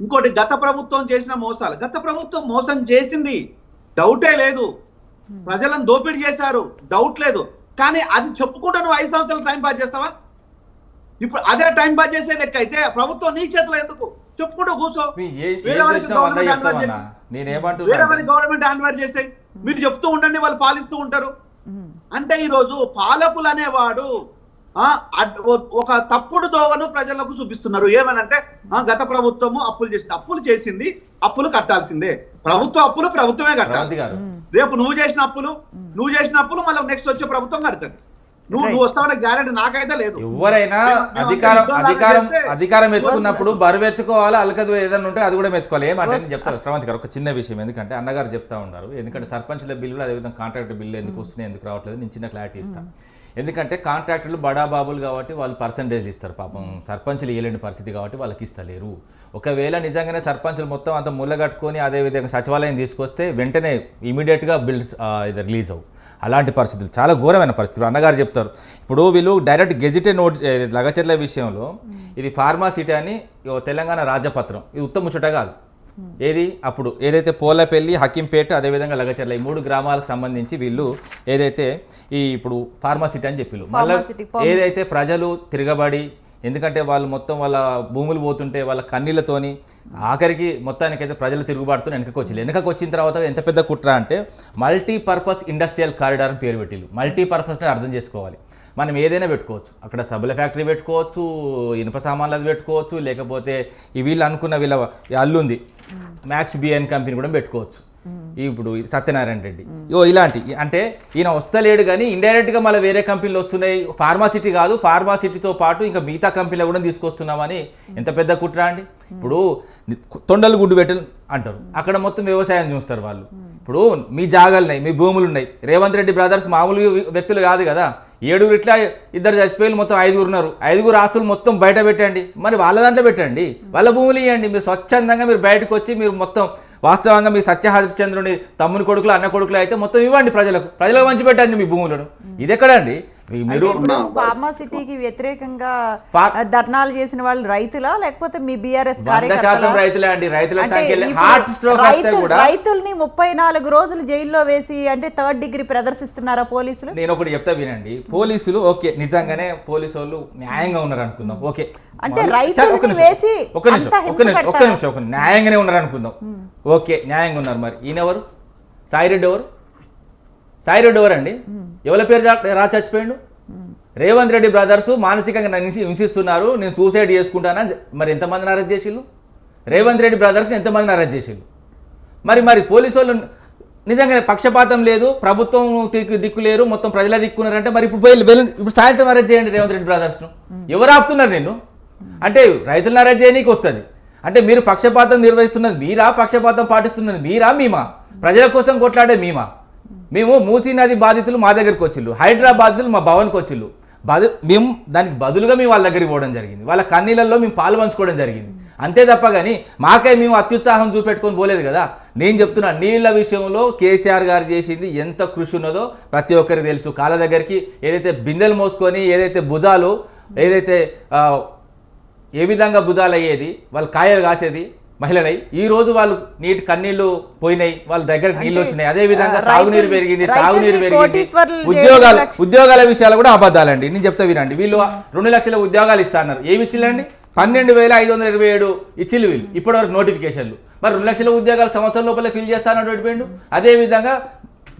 ఇంకోటి, గత ప్రభుత్వం చేసిన మోసాలు, గత ప్రభుత్వం మోసం చేసింది డౌటే లేదు, ప్రజలను దోపిడీ చేశారు డౌట్ లేదు. కానీ అది చెప్పుకుంటూ నువ్వు 5 సంవత్సరాలు టైం పాస్ చేస్తావా? ఇప్పుడు అదే టైం పాస్ చేసే లెక్క అయితే ప్రభుత్వం నీ చేతిలో ఎందుకు? చెప్పుకుంటూ కూర్చో. వేరే గవర్నమెంట్ హ్యాండ్ చేస్తాయి, మీరు చెప్తూ ఉండండి, వాళ్ళు పాలిస్తూ ఉంటారు. అంటే ఈరోజు పాలకులు అనేవాడు ఒక తప్పుడు దోవను ప్రజలకు చూపిస్తున్నారు. ఏమనంటే గత ప్రభుత్వము అప్పులు చేసింది, అప్పులు కట్టాల్సిందే. ప్రభుత్వమే కట్టాలి. రేపు నువ్వు చేసిన అప్పులు మళ్ళీ నెక్స్ట్ వచ్చే ప్రభుత్వం కడుతుంది. నువ్వు వస్తావనే గ్యారెంటీ నాకైతే లేదు. ఎవరైనా అధికారం ఎత్తుకున్నప్పుడు బరువు ఎత్తుకోవాలా, అలకదు ఏదైనా ఉంటే అది కూడా ఎత్తుకోవాలి. ఏమంటే నేను చెప్తాను శ్రవంతి గారు, ఒక చిన్న విషయం. ఎందుకంటే అన్నగారు చెప్తా ఉన్నారు, ఎందుకంటే సర్పంచ్ల బిల్లులు అదేవిధంగా కాంట్రాక్టర్ బిల్లు ఎందుకు వస్తున్నాయి, ఎందుకు రావట్లేదు, నేను చిన్న క్లారిటీ ఇస్తాను. ఎందుకంటే కాంట్రాక్టర్లు బడాబాబులు కాబట్టి వాళ్ళు పర్సంటేజ్ ఇస్తారు. పాపం సర్పంచ్లు ఇవ్వలేని పరిస్థితి కాబట్టి వాళ్ళకి ఇస్తలేరు. ఒకవేళ నిజంగానే సర్పంచ్లు మొత్తం అంత ముళ్ళగట్టుకొని అదేవిధంగా సచివాలయం తీసుకొస్తే వెంటనే ఇమీడియట్గా బిల్స్ ఇది రిలీజ్ అవ్వు. అలాంటి పరిస్థితులు చాలా ఘోరమైన పరిస్థితులు అన్నగారు చెప్తారు. ఇప్పుడు వీళ్ళు డైరెక్ట్ గెజిటెడ్ నోట్ లగచర్ల విషయంలో ఇది ఫార్మాసిటీ అని తెలంగాణ రాజపత్రం, ఇది ఉత్తముచ్చట కాదు. ఏది అప్పుడు ఏదైతే పోలపల్లి, హకీంపేట, అదేవిధంగా లగచర్ల ఈ 3 గ్రామాలకు సంబంధించి వీళ్ళు ఏదైతే ఇప్పుడు ఫార్మాసిటీ అని చెప్పిళ్ళు, మళ్ళీ ఏదైతే ప్రజలు తిరగబడి, ఎందుకంటే వాళ్ళు మొత్తం వాళ్ళ భూములు పోతుంటే వాళ్ళ కన్నీళ్లతోని ఆఖరికి మొత్తానికైతే ప్రజలు తిరుగుబాటుతో వెనకకు వచ్చిన తర్వాత ఎంత పెద్ద కుట్ర అంటే మల్టీపర్పస్ ఇండస్ట్రియల్ కారిడార్ అని పేరు పెట్టిళ్ళు. మల్టీపర్పస్ అని అర్థం చేసుకోవాలి. మనం ఏదైనా పెట్టుకోవచ్చు, అక్కడ సబ్బుల ఫ్యాక్టరీ పెట్టుకోవచ్చు, ఇనుప సామాన్లు పెట్టుకోవచ్చు, లేకపోతే వీళ్ళు అనుకున్న వీళ్ళ అల్లుంది మ్యాక్స్ బిఎన్ కంపెనీ కూడా పెట్టుకోవచ్చు. ఇప్పుడు సత్యనారాయణ రెడ్డి ఇలాంటి, అంటే ఈయన వస్తలేడు కానీ ఇండైరెక్ట్గా మళ్ళీ వేరే కంపెనీలు వస్తున్నాయి. ఫార్మాసిటీ కాదు, ఫార్మాసిటీతో పాటు ఇంకా మిగతా కంపెనీలు కూడా తీసుకొస్తున్నామని ఎంత పెద్ద కుట్ర అండి. ఇప్పుడు తొండలు గుడ్డు పెట్టు అంటారు, అక్కడ మొత్తం వ్యవసాయం చూస్తారు వాళ్ళు. ఇప్పుడు మీ జాగాలున్నాయి, మీ భూములు ఉన్నాయి. రేవంత్ రెడ్డి బ్రదర్స్ మామూలు వ్యక్తులు కాదు కదా. 7 ఇట్లా 2 చచ్చిపోయి మొత్తం 5 ఉన్నారు. 5 ఆస్తులు మొత్తం బయట పెట్టండి, మరి వాళ్ళ దాంట్లో పెట్టండి, వాళ్ళ భూములు ఇవ్వండి. మీరు స్వచ్ఛందంగా మీరు బయటకు వచ్చి మీరు మొత్తం వాస్తవంగా మీ సత్యహరిశ్చంద్రుని తమ్ముని కొడుకులు, అన్న కొడుకులు అయితే మొత్తం ఇవ్వండి, ప్రజలకు మంచి పెట్టండి మీ భూములను. ఇది ఎక్కడండి? మీరు ఫార్మాసిటీకి వ్యతిరేకంగా ధర్నాలు చేసిన వాళ్ళు రైతులా, లేకపోతే మీ బీఆర్ఎస్ 100% రైతులే అండి. రైతుల సంఖ్య హార్ట్ స్ట్రోక్ వస్తే కూడా రైతుల్ని 34 రోజులు జైల్లో వేసి అంటే 3rd డిగ్రీ ప్రదర్శిస్తున్నారా పోలీసులు? నేను ఒకటి చెప్తా వినండి. పోలీసులు ఓకే, నిజంగానే పోలీసు వాళ్ళు న్యాయంగా ఉన్నారు అనుకుందాం. ఓకే, అంటే రైతుల్ని వేసి ఒక నిమిషం న్యాయంగానే ఉన్నారు అనుకుందాం. ఓకే, న్యాయంగా ఉన్నారు. మరి ఈయనెవరు? సాయిరెడ్డి ఎవరు అండి? ఎవరి పేరు రాసి చచ్చిపోయిండు? రేవంత్ రెడ్డి బ్రదర్స్ మానసికంగా నన్ను హింసిస్తున్నారు, నేను సూసైడ్ చేసుకుంటానా. మరి ఎంతమందిని అరెస్ట్ చేసిళ్ళు? రేవంత్ రెడ్డి బ్రదర్స్ని ఎంతమందిని అరెస్ట్ చేసిళ్ళు? మరి పోలీసు వాళ్ళు నిజంగానే పక్షపాతం లేదు, ప్రభుత్వం దిక్కు లేరు, మొత్తం ప్రజల దిక్కున్నారంటే మరి ఇప్పుడు సాయంత్రం అరెస్ట్ చేయండి రేవంత్ రెడ్డి బ్రదర్స్ను. ఎవరు ఆపుతున్నారు నిన్ను? అంటే రైతులను అరెస్ట్ చేయనీకి వస్తుంది. అంటే మీరు పక్షపాతం నిర్వహిస్తున్నది మీరా? పక్షపాతం పాటిస్తున్నది మీరా? మేమా? ప్రజల కోసం కొట్లాడే మేము మూసీ నది బాధితులు మా దగ్గరికి వచ్చిళ్ళు, హైదరాబాద్ బాధితులు మా భవన్కి వచ్చిళ్ళు. మేము దానికి బదులుగా మేము వాళ్ళ దగ్గరికి పోవడం జరిగింది, వాళ్ళ కన్నీళ్ళల్లో మేము పాలు పంచుకోవడం జరిగింది. అంతే తప్ప కానీ మాకై మేము అత్యుత్సాహం చూపెట్టుకొని పోలేదు కదా. నేను చెప్తున్నా, నీళ్ళ విషయంలో కేసీఆర్ గారు చేసింది ఎంత కృషి ఉన్నదో ప్రతి ఒక్కరికి తెలుసు. కాళ్ళ దగ్గరికి ఏదైతే బిందెలు మోసుకొని ఏదైతే భుజాలు ఏదైతే ఏ విధంగా భుజాలు అయ్యేది, వాళ్ళు కాయలు కాసేది మహిళలై ఈ రోజు వాళ్ళు నీటి కన్నీళ్లు పోయినాయి, వాళ్ళ దగ్గర నీళ్లు వచ్చినాయి. అదే విధంగా సాగునీరు పెరిగింది, తాగునీరు పెరిగింది, ఉద్యోగాల విషయాలు కూడా అబద్ధాలండి. నేను చెప్తా వినండి. వీళ్ళు 2 లక్షల ఉద్యోగాలు ఇస్తా అన్నారు. ఏమి ఇచ్చిల్లండి? 12,527 ఇచ్చిల్లు వీళ్ళు ఇప్పటివరకు నోటిఫికేషన్లు. మరి 2 లక్షల ఉద్యోగాలు సంవత్సరం లోపల ఫిల్ చేస్తానని పెట్టిపోయిండు. అదే విధంగా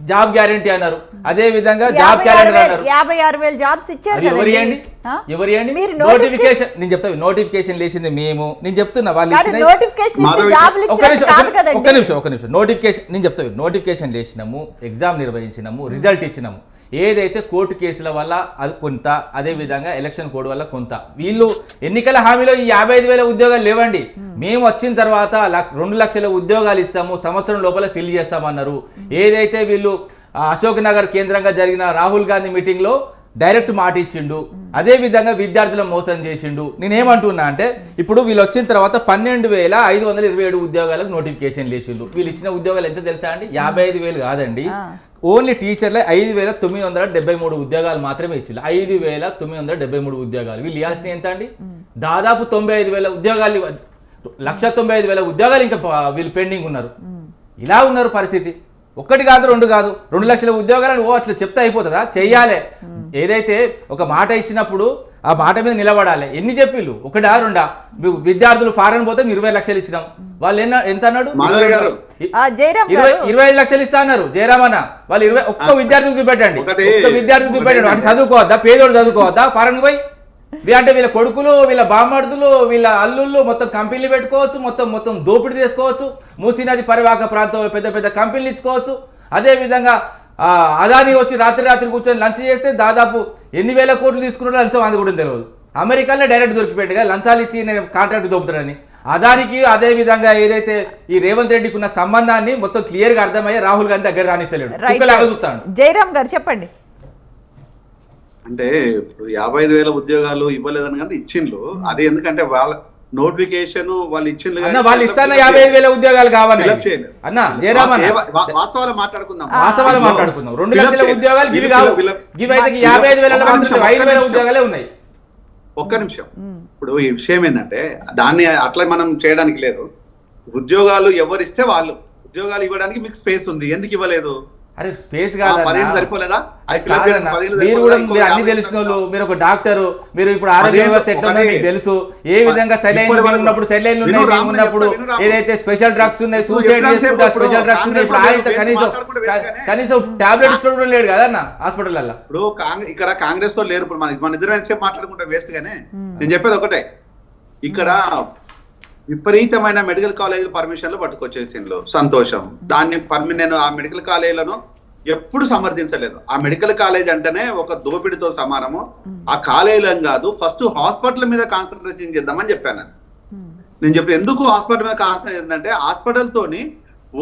జాబ్ గ్యారంటీ అన్నారు, అదే విధంగా జాబ్ క్యాలెండర్ అన్నారు. 56,000 జాబ్స్ ఇచ్చారు. ఎవరియండి? నోటిఫికేషన్ నేను చెప్తా, నోటిఫికేషన్ లేచింది మేము. నేను చెప్తున్నా వాళ్ళు ఇచ్చిన ఒక్క నిమిషం నోటిఫికేషన్ నేను చెప్తా. నోటిఫికేషన్ లేచినాము, ఎగ్జామ్ నిర్వహించినాము, రిజల్ట్ ఇచ్చినాము. ఏదైతే కోర్టు కేసుల వల్ల అది కొంత, అదే విధంగా ఎలక్షన్ కోడ్ వల్ల కొంత. వీళ్ళు ఎన్నికల హామీలో ఈ 55,000 ఉద్యోగాలు లేవండి. మేము వచ్చిన తర్వాత 2 లక్షల ఉద్యోగాలు ఇస్తాము, సంవత్సరం లోపల ఫిల్ చేస్తామన్నారు. ఏదైతే వీళ్ళు అశోక్ నగర్ కేంద్రంగా జరిగిన రాహుల్ గాంధీ మీటింగ్లో డైరెక్ట్ మాట ఇచ్చిండు, అదే విధంగా విద్యార్థులను మోసం చేసిండు. నేనేమంటున్నా అంటే ఇప్పుడు వీళ్ళు వచ్చిన తర్వాత 12,527 ఉద్యోగాలకు నోటిఫికేషన్ లేచిండు. వీళ్ళు ఇచ్చిన ఉద్యోగాలు ఎంత తెలుసా అండి? 55,000 కాదండి. ఓన్లీ టీచర్లే 5,973 ఉద్యోగాలు మాత్రమే ఇచ్చిండు. 5,973 ఉద్యోగాలు. వీళ్ళు ఇవ్వాల్సిన ఎంత అండి? దాదాపు 95,000 ఉద్యోగాలు, 195,000 ఉద్యోగాలు ఇంకా వీళ్ళు పెండింగ్ ఉన్నారు. ఇలా ఉన్నారు పరిస్థితి. 1 కాదు 2 కాదు, 2 లక్షల ఉద్యోగాలను అట్లా చెప్తే అయిపోతుందా? చెయ్యాలి. ఏదైతే ఒక మాట ఇచ్చినప్పుడు ఆ మాట మీద నిలబడాలి. ఎన్ని చెప్పిళ్ళు? 1 2 విద్యార్థులు ఫారెన్ పోతే 20 లక్షలు ఇచ్చినాం. వాళ్ళు ఎంత అన్నాడు? 25 లక్షలు ఇస్తా అన్నారు జయరామ్ అన్న. వాళ్ళు 20 ఒక్క విద్యార్థికి చూపెట్టండి, ఒక్క విద్యార్థికి చూపెట్టండి. అంటే చదువుకోవద్దా? పేదోడు చదువుకోవద్దా ఫారెన్ పోయి? అంటే వీళ్ళ కొడుకులు, వీళ్ళ బామ్మర్దులు, వీళ్ళ అల్లుళ్ళు మొత్తం కంపెనీలు పెట్టుకోవచ్చు, మొత్తం దోపిడీ చేసుకోవచ్చు. మూసీ నది పరివాహక ప్రాంతంలో పెద్ద పెద్ద కంపెనీలు ఇచ్చుకోవచ్చు. అదేవిధంగా అదాని వచ్చి రాత్రి కూర్చొని లంచ్ చేస్తే దాదాపు ఎన్ని వేల కోట్లు తీసుకున్నారో లంచం అది కూడా తెలియదు. అమెరికాలో డైరెక్ట్ దొరికిపోయింది కదా లంచాలు ఇచ్చి నేను కాంట్రాక్ట్ దొబ్బుతానని. అదానికి అదే విధంగా ఏదైతే ఈ రేవంత్ రెడ్డికి ఉన్న సంబంధాన్ని మొత్తం క్లియర్గా అర్థమయ్యే రాహుల్ గాంధీ దగ్గర రాణిస్తలేడు. చూస్తాను. జయరామ్ గారు చెప్పండి. అంటే ఇప్పుడు 55,000 ఉద్యోగాలు ఇవ్వలేదని కదా ఇచ్చిండ్రు. అది ఎందుకంటే వాళ్ళ నోటిఫికేషన్ వాళ్ళు ఇచ్చిండ్రు, వాళ్ళు ఇస్తాన 55,000 ఉద్యోగాలు కావాలి అన్న. జయరామ్ అన్న వాస్తవాలు మాట్లాడుకుందాం. 2 లక్షల ఉద్యోగాలు గివి కావు. గివి అయితే 55,000 మాత్రం 5,000 ఉద్యోగాలే ఉన్నాయి. ఒక్క నిమిషం. ఇప్పుడు ఈ విషయం ఏంటంటే దాన్ని అట్లా మనం చేయడానికి లేదు. ఉద్యోగాలు ఎవరిస్తే వాళ్ళు ఉద్యోగాలు ఇవ్వడానికి మీకు స్పేస్ ఉంది, ఎందుకు ఇవ్వలేదు? అరే స్పేస్ కాదన్నా, సరిపోలేదా? మీరు కూడా అన్ని తెలిసిన వాళ్ళు, మీరు ఒక డాక్టరు, మీరు ఇప్పుడు ఆరోగ్య వ్యవస్థ ఎట్లా ఉందో మీకు తెలుసు. ఏ విధంగా సెలైన్ ఉన్నప్పుడు సెలైన్ ఉన్నాయి, ఉన్నప్పుడు ఏదైతే స్పెషల్ డ్రగ్స్ ఉన్నాయి, సూసైడ్ చేసుకుంటే స్పెషల్ డ్రగ్స్ ఉన్నాయి. ఇప్పుడు ఆయన కనీసం టాబ్లెట్ స్టోర్ కూడా లేడు కదన్న హాస్పిటల్లో. ఇప్పుడు ఇక్కడ కాంగ్రెస్ లో లేరు. ఇప్పుడు మన ఇద్దరు సేపు మాట్లాడుకుంటే వేస్ట్ గానే. నేను చెప్పేది ఒకటే, ఇక్కడ విపరీతమైన మెడికల్ కాలేజీలు పర్మిషన్లు పట్టుకొచ్చేసిండ్రు, సంతోషం. దాన్ని నేను ఆ మెడికల్ కాలేజీలను ఎప్పుడు సమర్థించలేదు. ఆ మెడికల్ కాలేజ్ అంటేనే ఒక దోపిడితో సమానము. ఆ కాలేజీలను కాదు, ఫస్ట్ హాస్పిటల్ మీద కాన్సన్ట్రేషన్ చేద్దామని చెప్పాను. నేను చెప్పి ఎందుకు హాస్పిటల్ మీద కాన్సన్ట్రేట్ చేద్దామంటే హాస్పిటల్ తోని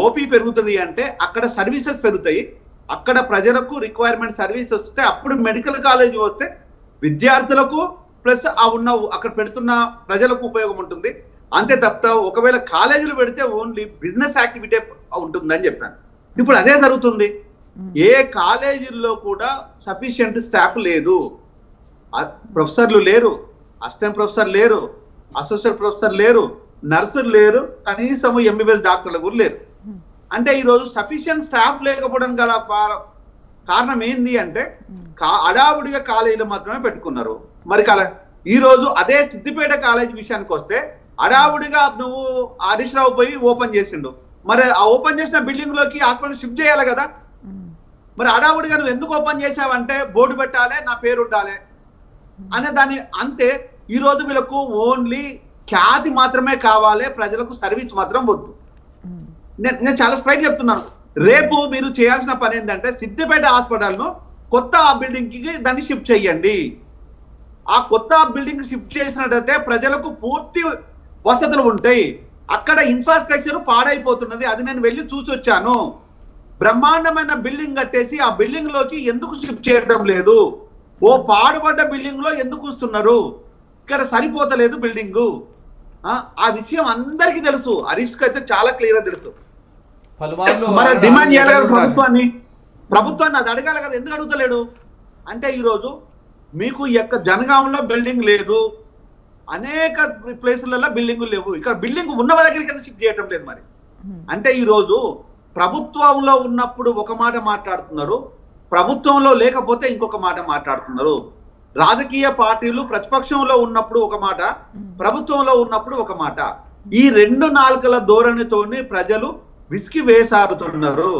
ఓపీ పెరుగుతుంది అంటే అక్కడ సర్వీసెస్ పెరుగుతాయి, అక్కడ ప్రజలకు రిక్వైర్మెంట్ సర్వీస్ వస్తే అప్పుడు మెడికల్ కాలేజ్ వస్తే విద్యార్థులకు ప్లస్ అక్కడ పెడుతున్న ప్రజలకు ఉపయోగం ఉంటుంది. అంతే తప్ప ఒకవేళ కాలేజీలు పెడితే ఓన్లీ బిజినెస్ యాక్టివిటీ ఉంటుందని చెప్పాను. ఇప్పుడు అదే జరుగుతుంది. ఏ కాలేజీల్లో కూడా సఫిషియంట్ స్టాఫ్ లేదు, ప్రొఫెసర్లు లేరు, అసిస్టెంట్ ప్రొఫెసర్ లేరు, అసోసియేట్ ప్రొఫెసర్ లేరు, నర్సులు లేరు, కనీసం ఎంబీబీఎస్ డాక్టర్లు కూడా లేరు. అంటే ఈరోజు సఫిషియంట్ స్టాఫ్ లేకపోవడం గల కారణం ఏంది అంటే అడావుడిగా కాలేజీలు మాత్రమే పెట్టుకున్నారు. మరి ఈ రోజు అదే సిద్దిపేట కాలేజీ విషయానికి వస్తే అడావుడిగా నువ్వు హరీష్ రావు పోయి ఓపెన్ చేసిండు. మరి ఆ ఓపెన్ చేసిన బిల్డింగ్ లోకి హాస్పిటల్ షిఫ్ట్ చేయాలి కదా. మరి అడావుడిగా నువ్వు ఎందుకు ఓపెన్ చేసావంటే బోర్డు పెట్టాలి, నా పేరు ఉండాలి అనే దాన్ని. అంతే. ఈ రోజు వీళ్ళకు ఓన్లీ ఖ్యాతి మాత్రమే కావాలి, ప్రజలకు సర్వీస్ మాత్రం వద్దు. నేను చాలా స్ట్రైట్ చెప్తున్నాను. రేపు మీరు చేయాల్సిన పని ఏంటంటే సిద్దిపేట హాస్పిటల్ను కొత్త బిల్డింగ్ కి దాన్ని షిఫ్ట్ చేయండి. ఆ కొత్త బిల్డింగ్ షిఫ్ట్ చేసినట్టయితే ప్రజలకు పూర్తి వసతులు ఉంటాయి. అక్కడ ఇన్ఫ్రాస్ట్రక్చర్ పాడైపోతున్నది, అది నేను వెళ్ళి చూసి వచ్చాను. బ్రహ్మాండమైన బిల్డింగ్ కట్టేసి ఆ బిల్డింగ్ లోకి ఎందుకు షిఫ్ట్ చేయడం లేదు? ఓ పాడుపడ్డ బిల్డింగ్ లో ఎందుకు వస్తున్నారు? ఇక్కడ సరిపోతలేదు బిల్డింగు. ఆ విషయం అందరికీ తెలుసు, హరీష్ కి అయితే చాలా క్లియర్ గా తెలుసు. మరి డిమాండ్ చేయాలి కదా ప్రభుత్వాన్ని అది అడగాలి కదా, ఎందుకు అడుగుతలేడు అంటే ఈరోజు మీకు జనగాంలో బిల్డింగ్ లేదు, అనేక ప్లేసులలో బిల్డింగులు లేవు. ఇక్కడ బిల్డింగ్ ఉన్న దగ్గరికి ఎందుకు షిఫ్ట్ చేయటం లేదు మరి? అంటే ఈ రోజు ప్రభుత్వంలో ఉన్నప్పుడు ఒక మాట మాట్లాడుతున్నారు, ప్రభుత్వంలో లేకపోతే ఇంకొక మాట మాట్లాడుతున్నారు. రాజకీయ పార్టీలు ప్రతిపక్షంలో ఉన్నప్పుడు ఒక మాట, ప్రభుత్వంలో ఉన్నప్పుడు ఒక మాట. ఈ రెండు నాలుకల ధోరణితోని ప్రజలు విసికి వేసారుతున్నారు.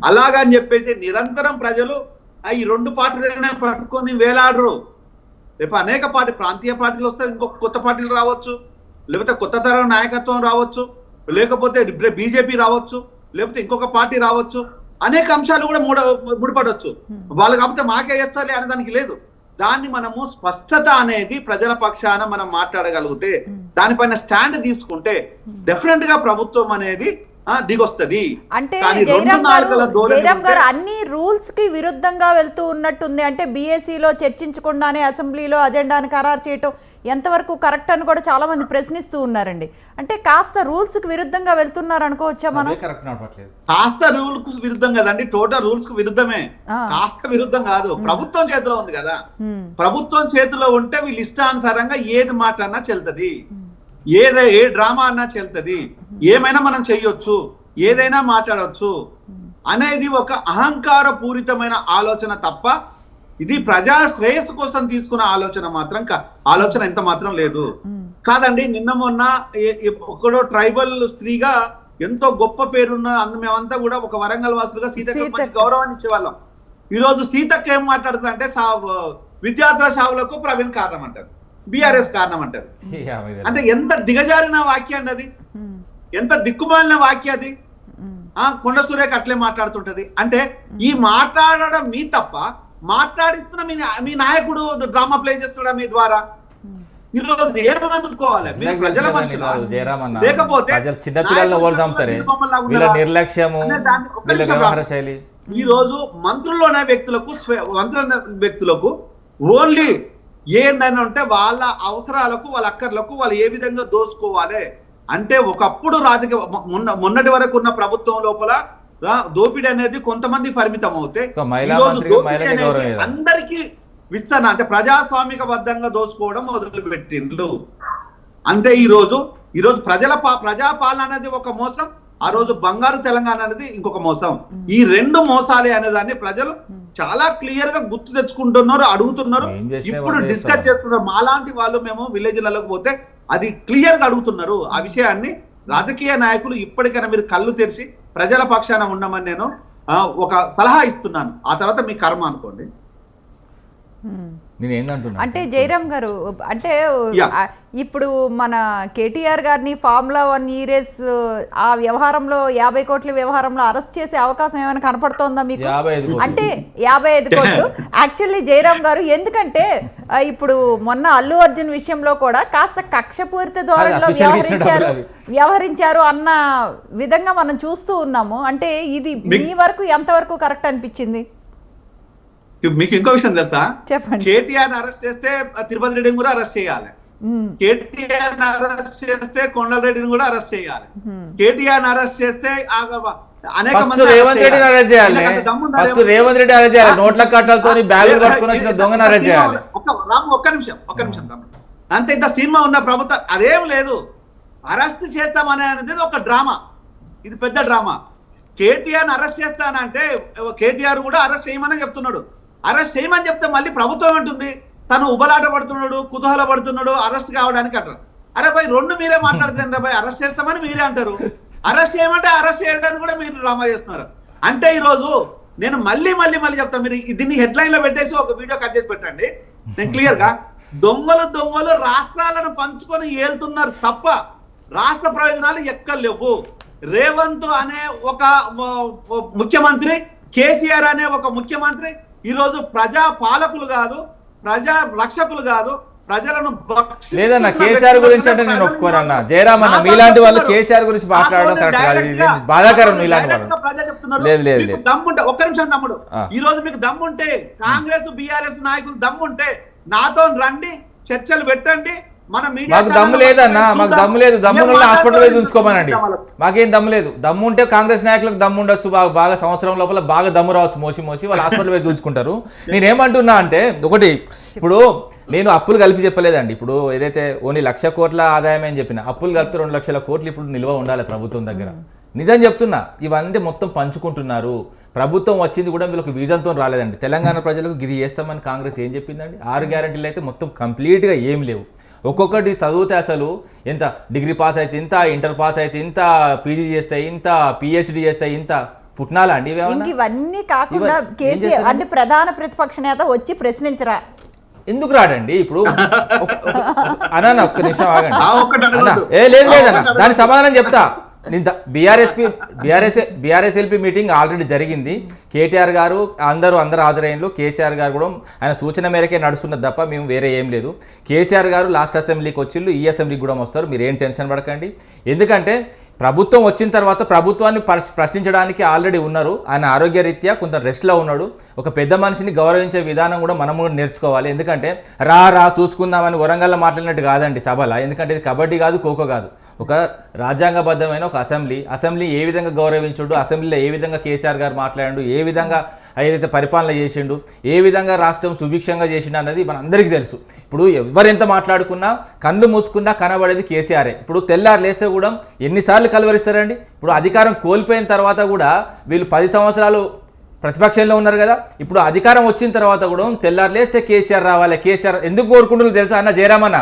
అలాగని చెప్పేసి నిరంతరం ప్రజలు ఈ రెండు పార్టీలనే పట్టుకొని వేలాడరు. రేపు అనేక ప్రాంతీయ పార్టీలు వస్తే ఇంకొక కొత్త పార్టీలు రావచ్చు, లేకపోతే కొత్త తరం నాయకత్వం రావచ్చు, లేకపోతే బీజేపీ రావచ్చు, లేకపోతే ఇంకొక పార్టీ రావచ్చు. అనేక అంశాలు కూడా ముడిపడవచ్చు. వాళ్ళు కాకపోతే మాకే చేస్తారే అనే దానికి లేదు. దాన్ని మనము స్పష్టత అనేది ప్రజల పక్షాన మనం మాట్లాడగలిగితే, దానిపైన స్టాండ్ తీసుకుంటే డెఫినెట్ గా ప్రభుత్వం అనేది దిగొస్తది. అంటే జయరామ్ గారు అన్ని రూల్స్ కి విరుద్ధంగా వెళ్తూ ఉన్నట్టుంది. అంటే బీఏసీలో చర్చించకుండానే అసెంబ్లీలో అజెండాని ఖరారు చేయటం ఎంతవరకు కరెక్ట్ అని కూడా చాలా మంది ప్రశ్నిస్తూ ఉన్నారండి. అంటే కాస్త రూల్స్ కి విరుద్ధంగా వెళ్తున్నారు అనుకోవచ్చా మనం? కాస్త రూల్స్ కు విరుద్ధం కదండి, టోటల్ రూల్స్ కు విరుద్ధమే. కాస్త విరుద్ధం కాదు, ప్రభుత్వం చేతిలో ఉంది కదా. ప్రభుత్వం చేతిలో ఉంటే వీళ్ళు ఇష్టానుసారంగా ఏది మాట్లాడినా చెల్తది, ఏ డ్రామా అన్నా చెల్తది, ఏమైనా మనం చెయ్యొచ్చు, ఏదైనా మాట్లాడవచ్చు అనేది ఒక అహంకార పూరితమైన ఆలోచన తప్ప ఇది ప్రజా శ్రేయస్సు కోసం తీసుకున్న ఆలోచన మాత్రం ఆలోచన ఎంత మాత్రం లేదు. కాదండి, నిన్న మొన్న ఒకడో ట్రైబల్ స్త్రీగా ఎంతో గొప్ప పేరున్న మేమంతా కూడా ఒక వరంగల్ వాసులుగా సీతకు మంచి గౌరవాన్ని ఇచ్చేవాళ్ళం. ఈ రోజు సీతక్క ఏం మాట్లాడుతుంది అంటే విద్యార్థుల సావులకు ప్రవీణ్ కారణం అంటారు, బీఆర్ఎస్ కారణం అంటారు. అంటే ఎంత దిగజారిన వాక్యం అది, ఎంత దిక్కుమాలిన వాక్యం అది. కొండ సురేఖ అట్లే మాట్లాడుతుంటది. అంటే ఈ మాట్లాడడం మీ తప్ప, మాట్లాడిస్తున్న మీ నాయకుడు డ్రామా ప్లే చేస్తున్నా మీ ద్వారా. ఈరోజు ఏమనుకోవాలి, ప్రజల మనుషులా? లేకపోతే ఈ రోజు మంత్రుల్లోనే వ్యక్తులకు ఓన్లీ ఏందని అంటే వాళ్ళ అవసరాలకు, వాళ్ళ అక్కర్లకు వాళ్ళు ఏ విధంగా దోచుకోవాలి అంటే, ఒకప్పుడు రాజకీయ మొన్నటి వరకు ఉన్న ప్రభుత్వం లోపల దోపిడీ అనేది కొంతమంది పరిమితం అవుతే అందరికీ విస్తరణ, అంటే ప్రజాస్వామిక బద్దంగా దోచుకోవడం మొదలు పెట్టిండ్రు. అంటే ఈ రోజు ప్రజాపాలన అనేది ఒక మోసం, ఆ రోజు బంగారు తెలంగాణ అనేది ఇంకొక మోసం. ఈ రెండు మోసాలే అనేదాన్ని ప్రజలు చాలా క్లియర్ గా గుర్తు తెచ్చుకుంటున్నారు, అడుగుతున్నారు, ఇప్పుడు డిస్కస్ చేస్తున్నారు. మాలాంటి వాళ్ళు మేము విలేజ్లలోకి పోతే అది క్లియర్ గా అడుగుతున్నారు. ఆ విషయాన్ని రాజకీయ నాయకులు ఇప్పటికైనా మీరు కళ్ళు తెరిచి ప్రజల పక్షాన ఉండమని నేను ఒక సలహా ఇస్తున్నాను. ఆ తర్వాత మీ కర్మ అనుకోండి. అంటే జయరామ్ గారు, అంటే ఇప్పుడు మన కేటీఆర్ గారిని ఫార్ములా 1 రేస్ ఆ వ్యవహారంలో 50 కోట్ల వ్యవహారంలో అరెస్ట్ చేసే అవకాశం ఏమైనా కనపడుతోందా మీకు? అంటే 55 కోట్లు యాక్చువల్లీ జయరామ్ గారు, ఎందుకంటే ఇప్పుడు మొన్న అల్లు అర్జున్ విషయంలో కూడా కాస్త కక్షపూరిత ధోరణిలో వ్యవహరించారు అన్న విధంగా మనం చూస్తూ ఉన్నాము. అంటే ఇది మీ వరకు ఎంతవరకు కరెక్ట్ అనిపించింది? మీకు ఇంకో విషయం తెలుసా? చెప్పండి. కేటీఆర్ అరెస్ట్ చేస్తే తిరుపతి రెడ్డిని కూడా అరెస్ట్ చేయాలి, కేటీఆర్ అరెస్ట్ చేస్తే కొండలరెడ్డిని కూడా అరెస్ట్ చేయాలి, కేటీఆర్ అరెస్ట్ చేస్తే అనేక మంది రేవంత్ రెడ్డిని అరెస్ట్ చేయాలి. ఫస్ట్ రేవంత్ రెడ్డి అరెస్ట్ చేయాలి, నోట్ల కట్టలతో బ్యాగులు పట్టుకొని వచ్చిన దొంగను అరెస్ట్ చేయాలి. ఒక్క నిమిషం అంత ఇంత సినిమా ఉందా ప్రభుత్వం? అదేం లేదు. అరెస్ట్ చేస్తామనే అనేది ఒక డ్రామా, ఇది పెద్ద డ్రామా. కేటీఆర్ అరెస్ట్ చేస్తానంటే కేటీఆర్ కూడా అరెస్ట్ చేయమని చెప్తున్నాడు. అరెస్ట్ చేయమని చెప్తే మళ్ళీ ప్రభుత్వం అంటుంది తను ఉబలాట పడుతున్నాడు, కుతూహల పడుతున్నాడు అరెస్ట్ కావడానికి అంటారు. అరే భయ్, రెండు మీరే మాట్లాడుతున్నారు భయ్, అరెస్ట్ చేస్తామని మీరే అంటారు, అరెస్ట్ చేయమంటే అరెస్ట్ చేయడానికి కూడా మీరు డ్రామా చేస్తున్నారు. అంటే ఈ రోజు నేను మళ్ళీ చెప్తాను, మీరు దీన్ని హెడ్ లైన్ లో పెట్టేసి ఒక వీడియో కట్ చేసి పెట్టండి. నేను క్లియర్ గా, దొంగలు రాష్ట్రాలను పంచుకొని ఏలుతున్నారు తప్ప రాష్ట్ర ప్రయోజనాలు ఎక్కడ లేవు. రేవంత్ అనే ఒక ముఖ్యమంత్రి, కేసీఆర్ అనే ఒక ముఖ్యమంత్రి ఈరోజు ప్రజా పాలకులు కాదు, ప్రజా రక్షకులు కాదు, ప్రజలను లేదన్న. కేసీఆర్ గురించి అంటే నేను ఒప్పుకోనన్నా. జయరామ్ అన్న, మీలాంటి వాళ్ళు కేసీఆర్ గురించి మాట్లాడడం కరెక్ట్ కాదు, ఇది బాధాకరం. మీలాంటి వాళ్ళు లేదు దమ్ముంటే, ఒక్క నిమిషం తమ్ముడు, ఈ రోజు మీకు దమ్ముంటే, కాంగ్రెస్ బీఆర్ఎస్ నాయకులు దమ్ముంటే నాతో రండి, చర్చలు పెట్టండి. మాకు దమ్ము లేదన్నా, మాకు దమ్ము లేదు. దమ్మున హాస్పిటల్ వేసి ఉంచుకోమనండి, మాకేం దమ్ము లేదు. దమ్ము ఉంటే కాంగ్రెస్ నాయకులకు దమ్ము ఉండొచ్చు, బాగా సంవత్సరం లోపల బాగా దమ్ము రావచ్చు, మోసి వాళ్ళు హాస్పిటల్ వేసి ఉంచుకుంటారు. నేనేమంటున్నా అంటే, ఒకటి ఇప్పుడు నేను అప్పులు కలిపి చెప్పలేదండి. ఇప్పుడు ఏదైతే ఓన్లీ 1,00,000 కోట్ల ఆదాయం అని చెప్పిన, అప్పులు కలిపితే 2 లక్షల కోట్లు ఇప్పుడు నిల్వ ఉండాలి ప్రభుత్వం దగ్గర. నిజం చెప్తున్నా, ఇవన్నీ మొత్తం పంచుకుంటున్నారు. ప్రభుత్వం వచ్చింది కూడా వీళ్ళకి విజన్తో రాలేదండి. తెలంగాణ ప్రజలకు ఇది చేస్తామని కాంగ్రెస్ ఏం చెప్పిందండి? 6 గ్యారెంటీలు అయితే మొత్తం కంప్లీట్గా ఏం లేవు. ఒక్కొక్కటి చదివితే అసలు ఎంత డిగ్రీ పాస్ అయితే ఇంత, ఇంటర్ పాస్ అయితే ఇంత, పీజీ చేస్తే ఇంత, పిహెచ్డి చేస్తే ఇంత, పుట్నాలా అండి ఇంక ఇవన్నీ కాకుండా కేసీఆర్ అంటే ప్రధాన ప్రతిపక్ష నేత వచ్చి ప్రశ్నించరా? ఎందుకు రాడండి? ఇప్పుడు అన్న ఒక్క నిమిషం ఆగండి ఆ ఒక్కటి అన్న. అడగొద్దు. లేదు లేదన్న, దాని సమాధానం చెప్తా. బీఆర్ఎస్ఎల్పి మీటింగ్ ఆల్రెడీ జరిగింది. కేటీఆర్ గారు అందరూ హాజరైనలు. కేసీఆర్ గారు కూడా ఆయన సూచన మేరకే నడుస్తున్నది తప్ప మేము వేరే ఏం లేదు. కేసీఆర్ గారు లాస్ట్ అసెంబ్లీకి వచ్చిళ్ళు, ఈ అసెంబ్లీకి కూడా వస్తారు. మీరు ఏం టెన్షన్ పడకండి. ఎందుకంటే ప్రభుత్వం వచ్చిన తర్వాత ప్రభుత్వాన్ని ప్రశ్నించడానికి ఆల్రెడీ ఉన్నారు. ఆయన ఆరోగ్యరీత్యా కొంత రెస్ట్లో ఉన్నాడు. ఒక పెద్ద మనిషిని గౌరవించే విధానం కూడా మనం కూడా నేర్చుకోవాలి. ఎందుకంటే రా చూసుకుందామని వరంగల్లో మాట్లాడినట్టు కాదండి సభల. ఎందుకంటే ఇది కబడ్డీ కాదు, ఖోఖో కాదు. ఒక రాజ్యాంగబద్ధమైన ఒక అసెంబ్లీ ఏ విధంగా గౌరవించుడు, అసెంబ్లీలో ఏ విధంగా కేసీఆర్ గారు మాట్లాడు, ఏ విధంగా ఏదైతే పరిపాలన చేసిండు, ఏ విధంగా రాష్ట్రం సుభిక్షంగా చేసిండు అన్నది మన అందరికీ తెలుసు. ఇప్పుడు ఎవరెంత మాట్లాడుకున్నా కళ్ళు మూసుకున్నా కనబడేది కేసీఆరే. ఇప్పుడు తెల్లారు లేస్తే కూడా ఎన్నిసార్లు కలవరిస్తారండి? ఇప్పుడు అధికారం కోల్పోయిన తర్వాత కూడా వీళ్ళు 10 సంవత్సరాలు ప్రతిపక్షంలో ఉన్నారు కదా. ఇప్పుడు అధికారం వచ్చిన తర్వాత కూడా తెల్లారు లేస్తే కేసీఆర్ రావాలి. కేసీఆర్ ఎందుకు కోరుకుంటున్నారు తెలుసా అన్న జయరామన్న?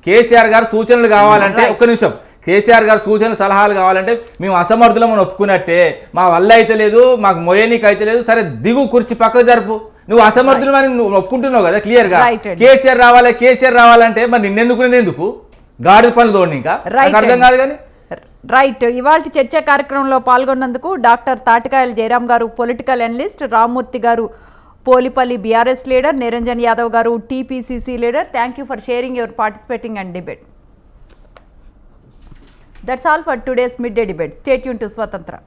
కేసీఆర్ గారు సూచనలు కావాలంటే, ఒక్క నిమిషం, కేసీఆర్ గారు సూచనలు సలహాలు కావాలంటే మేము అసమర్థులం అని ఒప్పుకున్నట్టే. మా వల్ల అయితే లేదు, మాకు మొయ్యనీకి అయితే లేదు. సరే దిగు, కుర్చీ పక్కకు జరుపు. నువ్వు అసమర్థులు అని నువ్వు ఒప్పుకుంటున్నావు కదా క్లియర్గా. కేసీఆర్ రావాలంటే మరి నిన్నెందుకునేది ఎందుకు? గాడి పనులు తోడు ఇంకా అర్థం కాదు. కానీ రైట్. ఇవాళ చర్చా కార్యక్రమంలో పాల్గొన్నందుకు డాక్టర్ తాటికాయల జయరాం గారు పొలిటికల్ అనలిస్ట్, రామ్మూర్తి గారు పోలిపల్లి బీఆర్ఎస్ లీడర్, నిరంజన్ యాదవ్ గారు TPCC leader. Thank you for sharing your participating and debate. That's all for today's midday debate. Stay tuned to Swatantra.